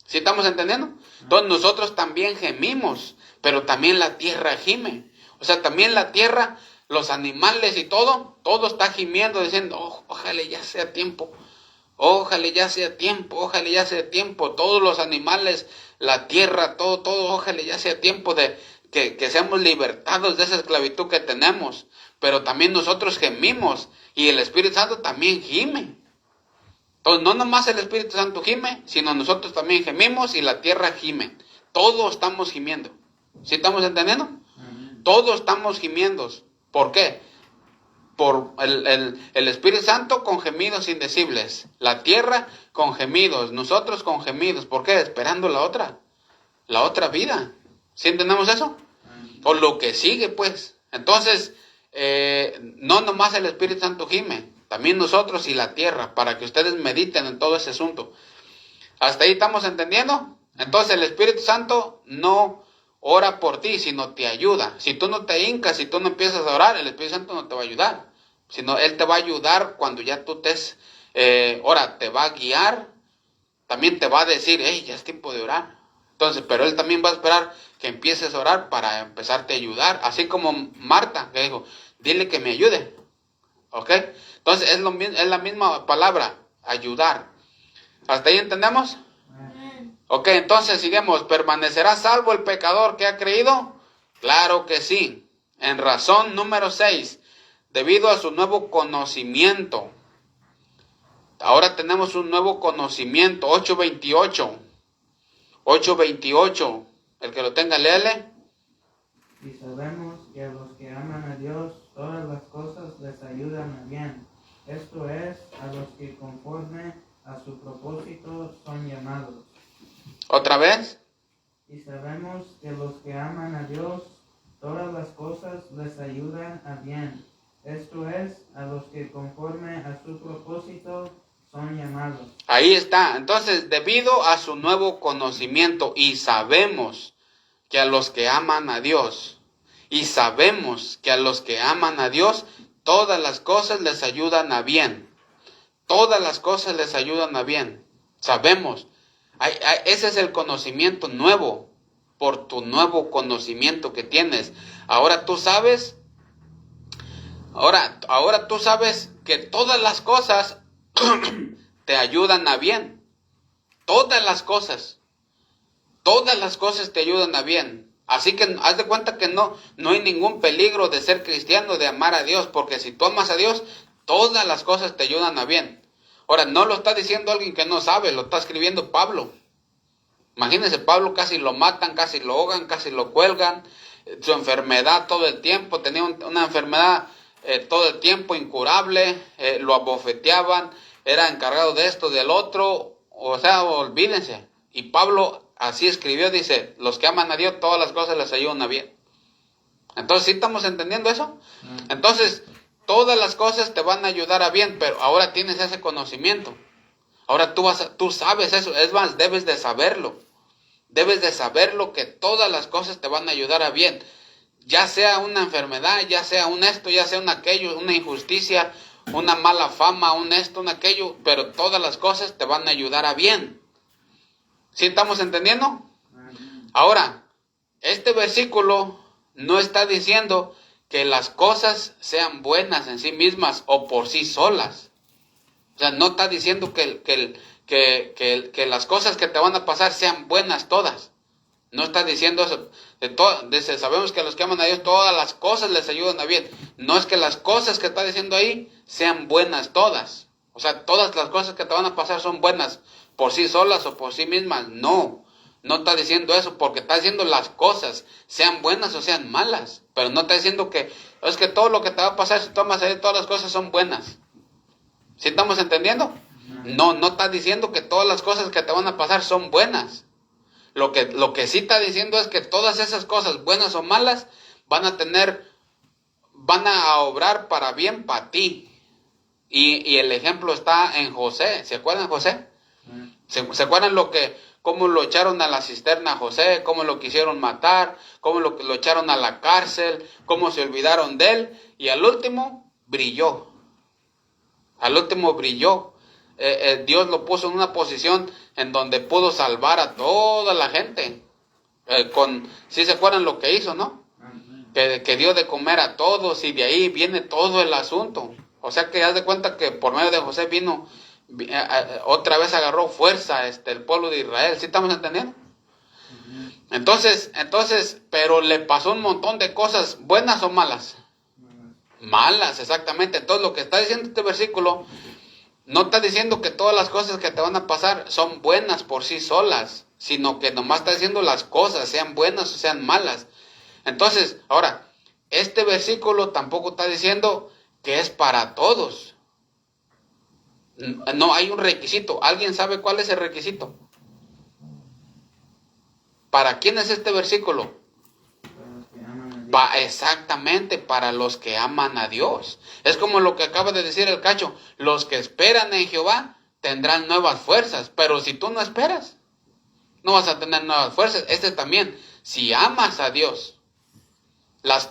¿Sí estamos entendiendo? Entonces nosotros también gemimos, pero también la tierra gime. O sea, también la tierra, los animales y todo está gimiendo, diciendo, ojalá ya sea tiempo. Ojalá ya sea tiempo, ojalá ya sea tiempo. Todos los animales, la tierra, todo, ojalá ya sea tiempo de que seamos libertados de esa esclavitud que tenemos. Pero también nosotros gemimos y el Espíritu Santo también gime. Entonces, no nomás el Espíritu Santo gime, sino nosotros también gemimos y la tierra gime. Todos estamos gimiendo. ¿Sí estamos entendiendo? Todos estamos gimiendo. ¿Por qué? Por el Espíritu Santo con gemidos indecibles. La tierra con gemidos. Nosotros con gemidos. ¿Por qué? Esperando la otra vida. ¿Sí entendemos eso? O lo que sigue, pues. Entonces, no nomás el Espíritu Santo gime, también nosotros y la tierra, para que ustedes mediten en todo ese asunto. ¿Hasta ahí estamos entendiendo? Entonces el Espíritu Santo no ora por ti, sino te ayuda. Si tú no te hincas, si tú no empiezas a orar, el Espíritu Santo no te va a ayudar. Sino Él te va a ayudar cuando ya tú ahora te va a guiar, también te va a decir, hey, ya es tiempo de orar. Entonces, pero Él también va a esperar que empieces a orar para empezarte a ayudar. Así como Marta, que dijo, dile que me ayude. ¿Ok? Entonces, es la misma palabra, ayudar. ¿Hasta ahí entendemos? Ok, entonces sigamos. ¿Permanecerá salvo el pecador que ha creído? Claro que sí. En razón número 6, debido a su nuevo conocimiento. Ahora tenemos un nuevo conocimiento. 8:28. 8:28. El que lo tenga, léale. Y sabemos que a los que aman a Dios, todas las cosas les ayudan a bien. Esto es, a los que conforme a su propósito son llamados. ¿Otra vez? Y sabemos que los que aman a Dios, todas las cosas les ayudan a bien. Esto es, a los que conforme a su propósito son llamados. Ahí está. Entonces, debido a su nuevo conocimiento, y sabemos que a los que aman a Dios, y sabemos que a los que aman a Dios, todas las cosas les ayudan a bien. Todas las cosas les ayudan a bien. Sabemos. Ese es el conocimiento nuevo, por tu nuevo conocimiento que tienes. Ahora tú sabes, ahora tú sabes que todas las cosas te ayudan a bien. Todas las cosas te ayudan a bien. Así que haz de cuenta que no hay ningún peligro de ser cristiano, de amar a Dios, porque si tú amas a Dios, todas las cosas te ayudan a bien. Ahora, no lo está diciendo alguien que no sabe, lo está escribiendo Pablo. Imagínense, Pablo casi lo matan, casi lo ahogan, casi lo cuelgan. Su enfermedad todo el tiempo, tenía una enfermedad todo el tiempo incurable, lo abofeteaban, era encargado de esto, del otro, o sea, olvídense. Y Pablo así escribió, dice, los que aman a Dios, todas las cosas les ayudan a bien. Entonces, ¿sí estamos entendiendo eso? Entonces, todas las cosas te van a ayudar a bien, pero ahora tienes ese conocimiento. Ahora tú sabes eso, es más, debes de saberlo. Debes de saberlo, que todas las cosas te van a ayudar a bien. ya sea una enfermedad, ya sea un esto, ya sea un aquello, una injusticia, una mala fama, un esto, un aquello, pero todas las cosas te van a ayudar a bien. ¿Sí estamos entendiendo? Ahora, este versículo no está diciendo que las cosas sean buenas en sí mismas o por sí solas. O sea, no está diciendo que las cosas que te van a pasar sean buenas todas. No está diciendo eso. Sabemos que a los que aman a Dios todas las cosas les ayudan a bien. No es que las cosas que está diciendo ahí sean buenas todas. O sea, todas las cosas que te van a pasar son buenas por sí solas o por sí mismas. No, no está diciendo eso, porque está diciendo las cosas, sean buenas o sean malas. Pero no está diciendo que es que todo lo que te va a pasar si tomas ahí, todas las cosas son buenas. ¿Sí estamos entendiendo? No, no está diciendo que todas las cosas que te van a pasar son buenas. Lo que sí está diciendo es que todas esas cosas, buenas o malas, van a obrar para bien para ti. Y el ejemplo está en José. ¿Se acuerdan José? ¿Se acuerdan cómo lo echaron a la cisterna a José? ¿Cómo lo quisieron matar? ¿Cómo lo echaron a la cárcel? ¿Cómo se olvidaron de él? Y al último, brilló. Al último brilló. Dios lo puso en una posición en donde pudo salvar a toda la gente. ¿Sí se acuerdan lo que hizo, no? Que dio de comer a todos, y de ahí viene todo el asunto. O sea que haz de cuenta que por medio de José vino, otra vez agarró fuerza el pueblo de Israel. ¿Sí estamos entendiendo? Entonces, pero le pasó un montón de cosas, ¿buenas o malas? Malas, exactamente. Entonces lo que está diciendo este versículo, no está diciendo que todas las cosas que te van a pasar son buenas por sí solas, sino que nomás está diciendo las cosas, sean buenas o sean malas. Entonces, ahora, este versículo tampoco está diciendo que es para todos. No hay un requisito. ¿Alguien sabe cuál es el requisito? ¿Para quién es este versículo? Exactamente, para los que aman a Dios. Es como lo que acaba de decir el Cacho. Los que esperan en Jehová tendrán nuevas fuerzas. Pero si tú no esperas, no vas a tener nuevas fuerzas. También, si amas a Dios,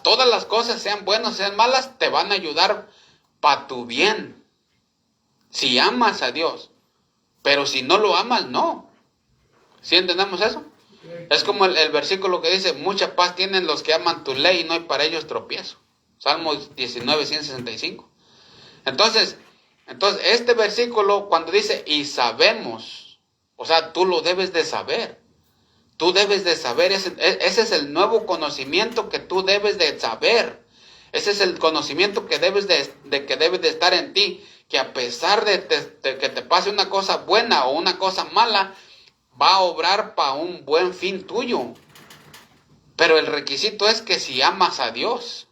todas las cosas, sean buenas, sean malas, te van a ayudar para tu bien. Si amas a Dios. Pero si no lo amas, no. ¿Sí entendemos eso? Es como el versículo que dice, mucha paz tienen los que aman tu ley y no hay para ellos tropiezo. Salmos 19, 165. Entonces, este versículo cuando dice, y sabemos, o sea, tú lo debes de saber. Tú debes de saber, ese es el nuevo conocimiento que tú debes de saber. Ese es el conocimiento que debe de estar en ti, que a pesar de que te pase una cosa buena o una cosa mala, va a obrar para un buen fin tuyo. Pero el requisito es que si amas a Dios,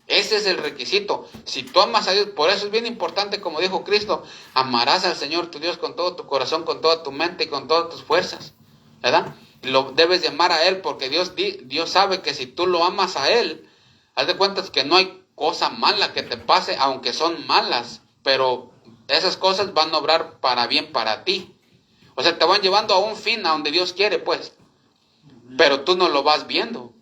ese es el requisito. Si tú amas a Dios, por eso es bien importante, como dijo Cristo, amarás al Señor tu Dios con todo tu corazón, con toda tu mente y con todas tus fuerzas, ¿verdad? Lo debes de amar a Él, porque Dios sabe que si tú lo amas a Él, haz de cuenta que no hay cosa mala que te pase, aunque son malas, pero esas cosas van a obrar para bien para ti. O sea, te van llevando a un fin, a donde Dios quiere, pues. Pero tú no lo vas viendo.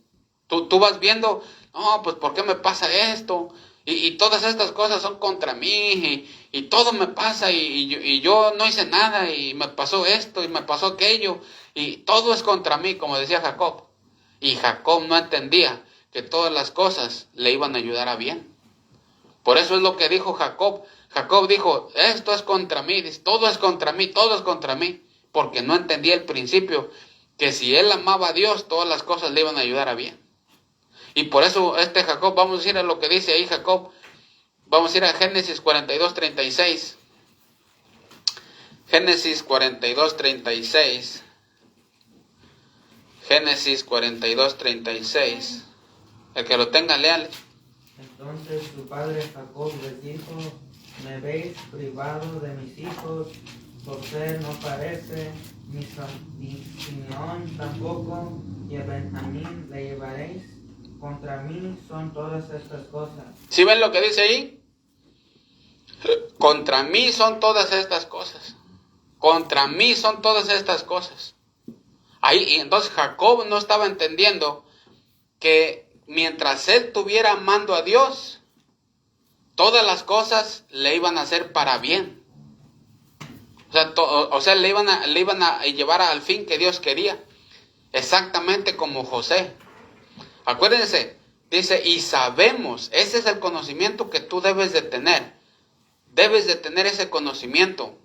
Tú vas viendo, no, pues ¿por qué me pasa esto? Y todas estas cosas son contra mí, y todo me pasa, y yo no hice nada, y me pasó esto, y me pasó aquello, y todo es contra mí, como decía Jacob. Y Jacob no entendía que todas las cosas le iban a ayudar a bien. Por eso es lo que dijo Jacob. Jacob dijo, esto es contra mí, todo es contra mí, todo es contra mí. Porque no entendía el principio, que si él amaba a Dios, todas las cosas le iban a ayudar a bien. Y por eso Jacob, vamos a ir a lo que dice ahí Jacob, vamos a ir a Génesis 42:36. Génesis 42:36. Génesis 42:36. El que lo tenga, léale. Entonces su padre Jacob les dijo, me veis privado de mis hijos, José no parece, ni Simeón tampoco, y a Benjamín le llevaréis. Contra mí son todas estas cosas. ¿Sí ven lo que dice ahí? Contra mí son todas estas cosas. Contra mí son todas estas cosas. Ahí, y entonces Jacob no estaba entendiendo que mientras él estuviera amando a Dios, todas las cosas le iban a hacer para bien. O sea, le iban a llevar al fin que Dios quería. Exactamente como José. Acuérdense, dice, y sabemos, ese es el conocimiento que tú debes de tener. Debes de tener ese conocimiento.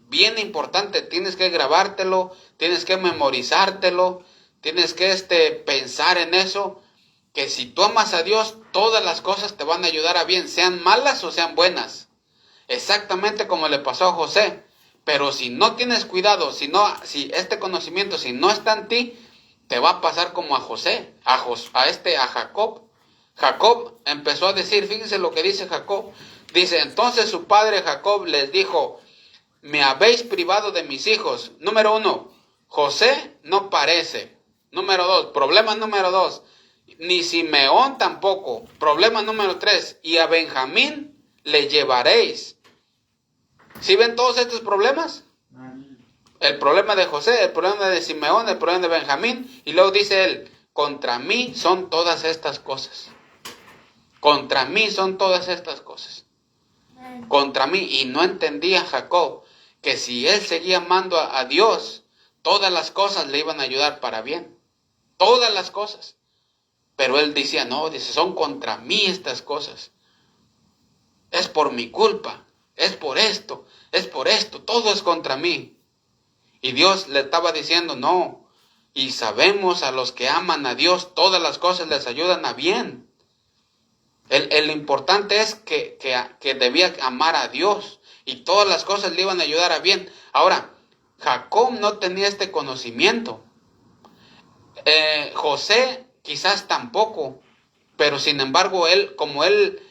Bien importante, tienes que grabártelo, tienes que memorizártelo, tienes que pensar en eso, que si tú amas a Dios, todas las cosas te van a ayudar a bien, sean malas o sean buenas. Exactamente como le pasó a José. Pero si no tienes cuidado, si este conocimiento, si no está en ti, te va a pasar como a José, a Jacob. Jacob empezó a decir, fíjense lo que dice Jacob. Dice, entonces su padre Jacob les dijo, me habéis privado de mis hijos. Número 1, José no parece. Número 2, problema número 2, ni Simeón tampoco. Problema número 3, y a Benjamín le llevaréis. ¿Sí ven todos estos problemas? El problema de José, el problema de Simeón, el problema de Benjamín. Y luego dice él, contra mí son todas estas cosas. Contra mí son todas estas cosas. Contra mí. Y no entendía Jacob que si él seguía amando a Dios, todas las cosas le iban a ayudar para bien. Todas las cosas. Pero él decía, no, dice, son contra mí estas cosas. Es por mi culpa. Es por esto, todo es contra mí. Y Dios le estaba diciendo, no, y sabemos a los que aman a Dios, todas las cosas les ayudan a bien. El importante es que debía amar a Dios, y todas las cosas le iban a ayudar a bien. Ahora, Jacob no tenía este conocimiento. José quizás tampoco, pero sin embargo, como él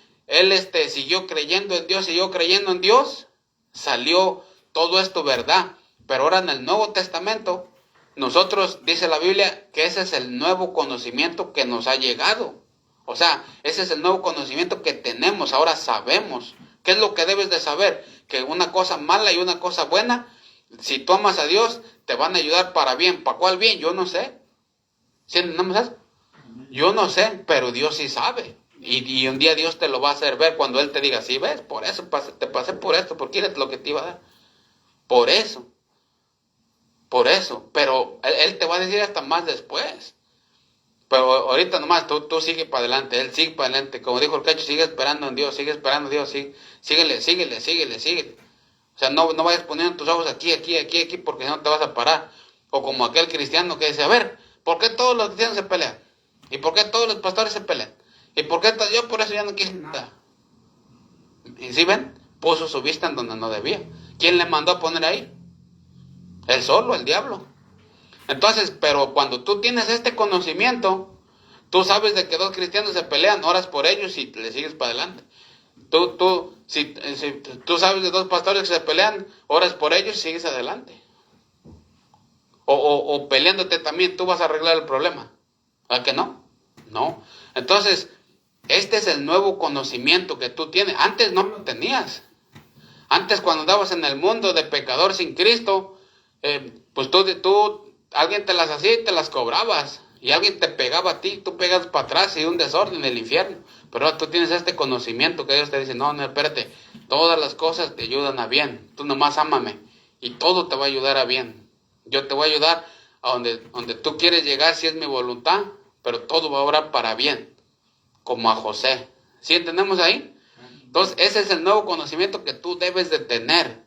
siguió creyendo en Dios, salió todo esto verdad. Pero ahora en el Nuevo Testamento, nosotros, dice la Biblia, que ese es el nuevo conocimiento que nos ha llegado. O sea, ese es el nuevo conocimiento que tenemos, ahora sabemos. ¿Qué es lo que debes de saber? Que una cosa mala y una cosa buena, si tú amas a Dios, te van a ayudar para bien. ¿Para cuál bien? Yo no sé. ¿Sí entendemos eso? Yo no sé, pero Dios sí sabe. Y un día Dios te lo va a hacer ver cuando Él te diga, sí, ves, por eso te pasé por esto, porque eres lo que te iba a dar. Por eso. Pero Él te va a decir hasta más después. Pero ahorita nomás tú sigue para adelante, Él sigue para adelante. Como dijo el Cacho, sigue esperando en Dios, síguele. O sea, no vayas poniendo tus ojos aquí, porque no te vas a parar. O como aquel cristiano que dice, a ver, ¿por qué todos los cristianos se pelean? ¿Y por qué todos los pastores se pelean? ¿Y por qué yo por eso ya no quiero nada? ¿Y si ven? Puso su vista en donde no debía. ¿Quién le mandó a poner ahí? Él solo, el diablo. Entonces, pero cuando tú tienes este conocimiento, tú sabes de que dos cristianos se pelean, oras por ellos y le sigues para adelante. Si tú sabes de dos pastores que se pelean, oras por ellos y sigues adelante. O peleándote también, tú vas a arreglar el problema. ¿A que no? No. Entonces, este es el nuevo conocimiento que tú tienes. Antes no lo tenías. Antes cuando andabas en el mundo de pecador sin Cristo, pues alguien te las hacía y te las cobrabas. Y alguien te pegaba a ti, tú pegas para atrás y un desorden en el infierno. Pero ahora tú tienes este conocimiento que Dios te dice, no, espérate, todas las cosas te ayudan a bien. Tú nomás ámame y todo te va a ayudar a bien. Yo te voy a ayudar a donde tú quieres llegar si es mi voluntad, pero todo va a obrar para bien, como a José. ¿Sí entendemos ahí? Entonces, ese es el nuevo conocimiento que tú debes de tener.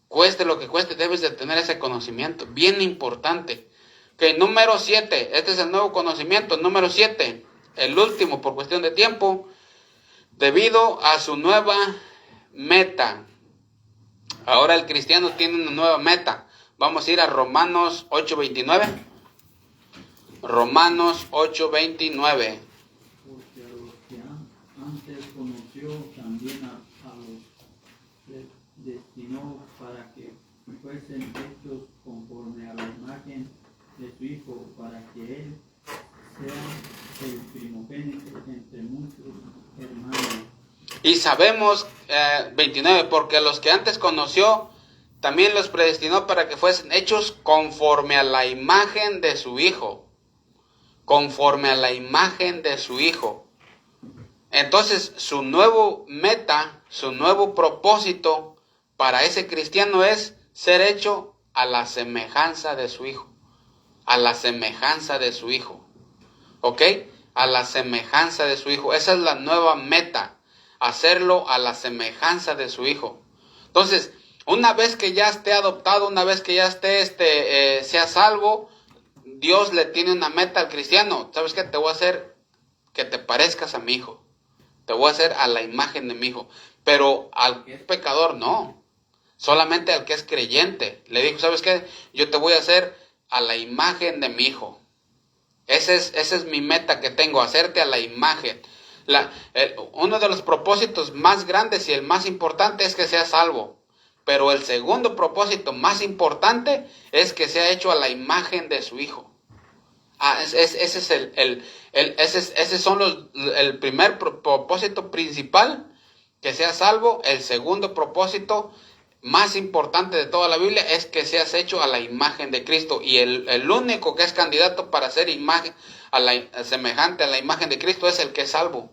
Cueste lo que cueste, debes de tener ese conocimiento. Bien importante. Ok, número 7. Este es el nuevo conocimiento. Número 7. El último por cuestión de tiempo. Debido a su nueva meta. Ahora el cristiano tiene una nueva meta. Vamos a ir a Romanos 8:29. Romanos 8:29. Porque a los que antes conoció, también a los destinó para que fuesen hechos conforme a la imagen de su Hijo, para que Él sea el primogénito entre muchos hermanos. Y sabemos, 29, porque a los que antes conoció, también los predestinó para que fuesen hechos conforme a la imagen de su Hijo. conforme a la imagen de su Hijo. Entonces, su nuevo meta, su nuevo propósito para ese cristiano es ser hecho a la semejanza de su Hijo. A la semejanza de su Hijo. ¿Ok? A la semejanza de su Hijo. Esa es la nueva meta. Hacerlo a la semejanza de su Hijo. Entonces, una vez que ya esté adoptado, una vez que ya esté, sea salvo, Dios le tiene una meta al cristiano. ¿Sabes qué? Te voy a hacer que te parezcas a mi Hijo. Te voy a hacer a la imagen de mi Hijo. Pero al que es pecador, no. Solamente al que es creyente. Le dijo, ¿sabes qué? Yo te voy a hacer a la imagen de mi Hijo. Esa es mi meta que tengo, hacerte a la imagen. Uno de los propósitos más grandes y el más importante es que sea salvo. Pero el segundo propósito más importante es que sea hecho a la imagen de su Hijo. Ese son el primer propósito principal, que sea salvo. El segundo propósito más importante de toda la Biblia es que seas hecho a la imagen de Cristo. Y el único que es candidato para ser semejante a la imagen de Cristo es el que es salvo.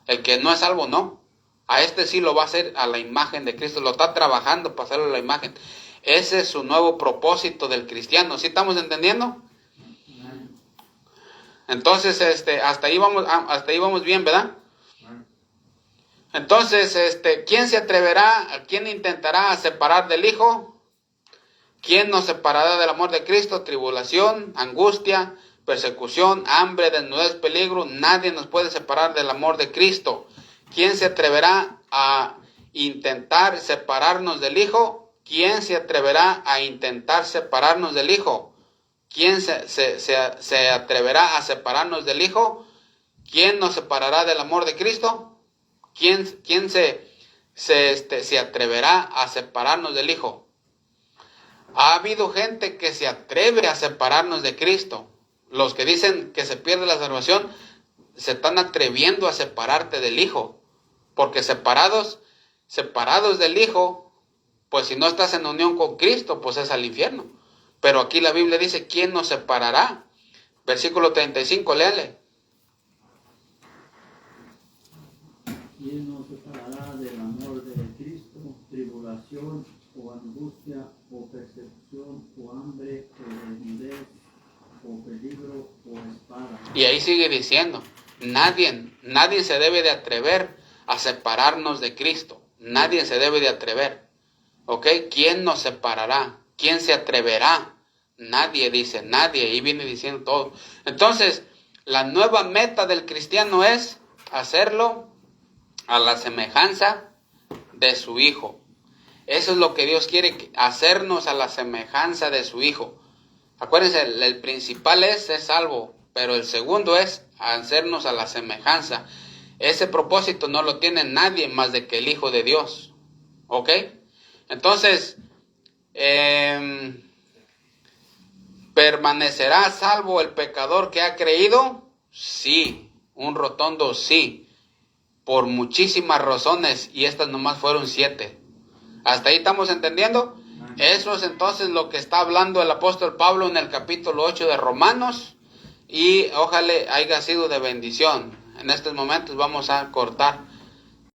El que no es salvo, no. A este sí lo va a hacer a la imagen de Cristo. Lo está trabajando para hacerlo a la imagen. Ese es su nuevo propósito del cristiano. ¿Sí estamos entendiendo? Entonces, hasta ahí vamos bien, ¿verdad? Entonces, ¿quién se atreverá, quién intentará separar del Hijo? ¿Quién nos separará del amor de Cristo? Tribulación, angustia, persecución, hambre, desnudez, peligro. Nadie nos puede separar del amor de Cristo. ¿Quién se atreverá a intentar separarnos del Hijo? ¿Quién se atreverá a intentar separarnos del Hijo? ¿Quién se atreverá a separarnos del Hijo? ¿Quién nos separará del amor de Cristo? ¿Quién se atreverá a separarnos del Hijo? Ha habido gente que se atreve a separarnos de Cristo. Los que dicen que se pierde la salvación se están atreviendo a separarte del Hijo. Porque separados del Hijo, pues si no estás en unión con Cristo, pues es al infierno. Pero aquí la Biblia dice, ¿quién nos separará? Versículo 35, léale. ¿Quién nos separará del amor de Cristo? Tribulación, o angustia, o persecución, o hambre, o desnudez, o peligro, o espada. Y ahí sigue diciendo, nadie se debe de atrever a separarnos de Cristo. Nadie se debe de atrever. ¿Ok? ¿Quién nos separará? ¿Quién se atreverá? Nadie dice, nadie. Ahí viene diciendo todo. Entonces, la nueva meta del cristiano es hacerlo a la semejanza de su Hijo. Eso es lo que Dios quiere, hacernos a la semejanza de su Hijo. Acuérdense, el principal es ser salvo, pero el segundo es hacernos a la semejanza. Ese propósito no lo tiene nadie más de que el Hijo de Dios. ¿Ok? Entonces, ¿permanecerá salvo el pecador que ha creído? Sí, un rotundo sí. Por muchísimas razones, y estas nomás fueron 7. ¿Hasta ahí estamos entendiendo? Eso es entonces lo que está hablando el apóstol Pablo en el capítulo 8 de Romanos, y ojalá haya sido de bendición. En estos momentos vamos a cortar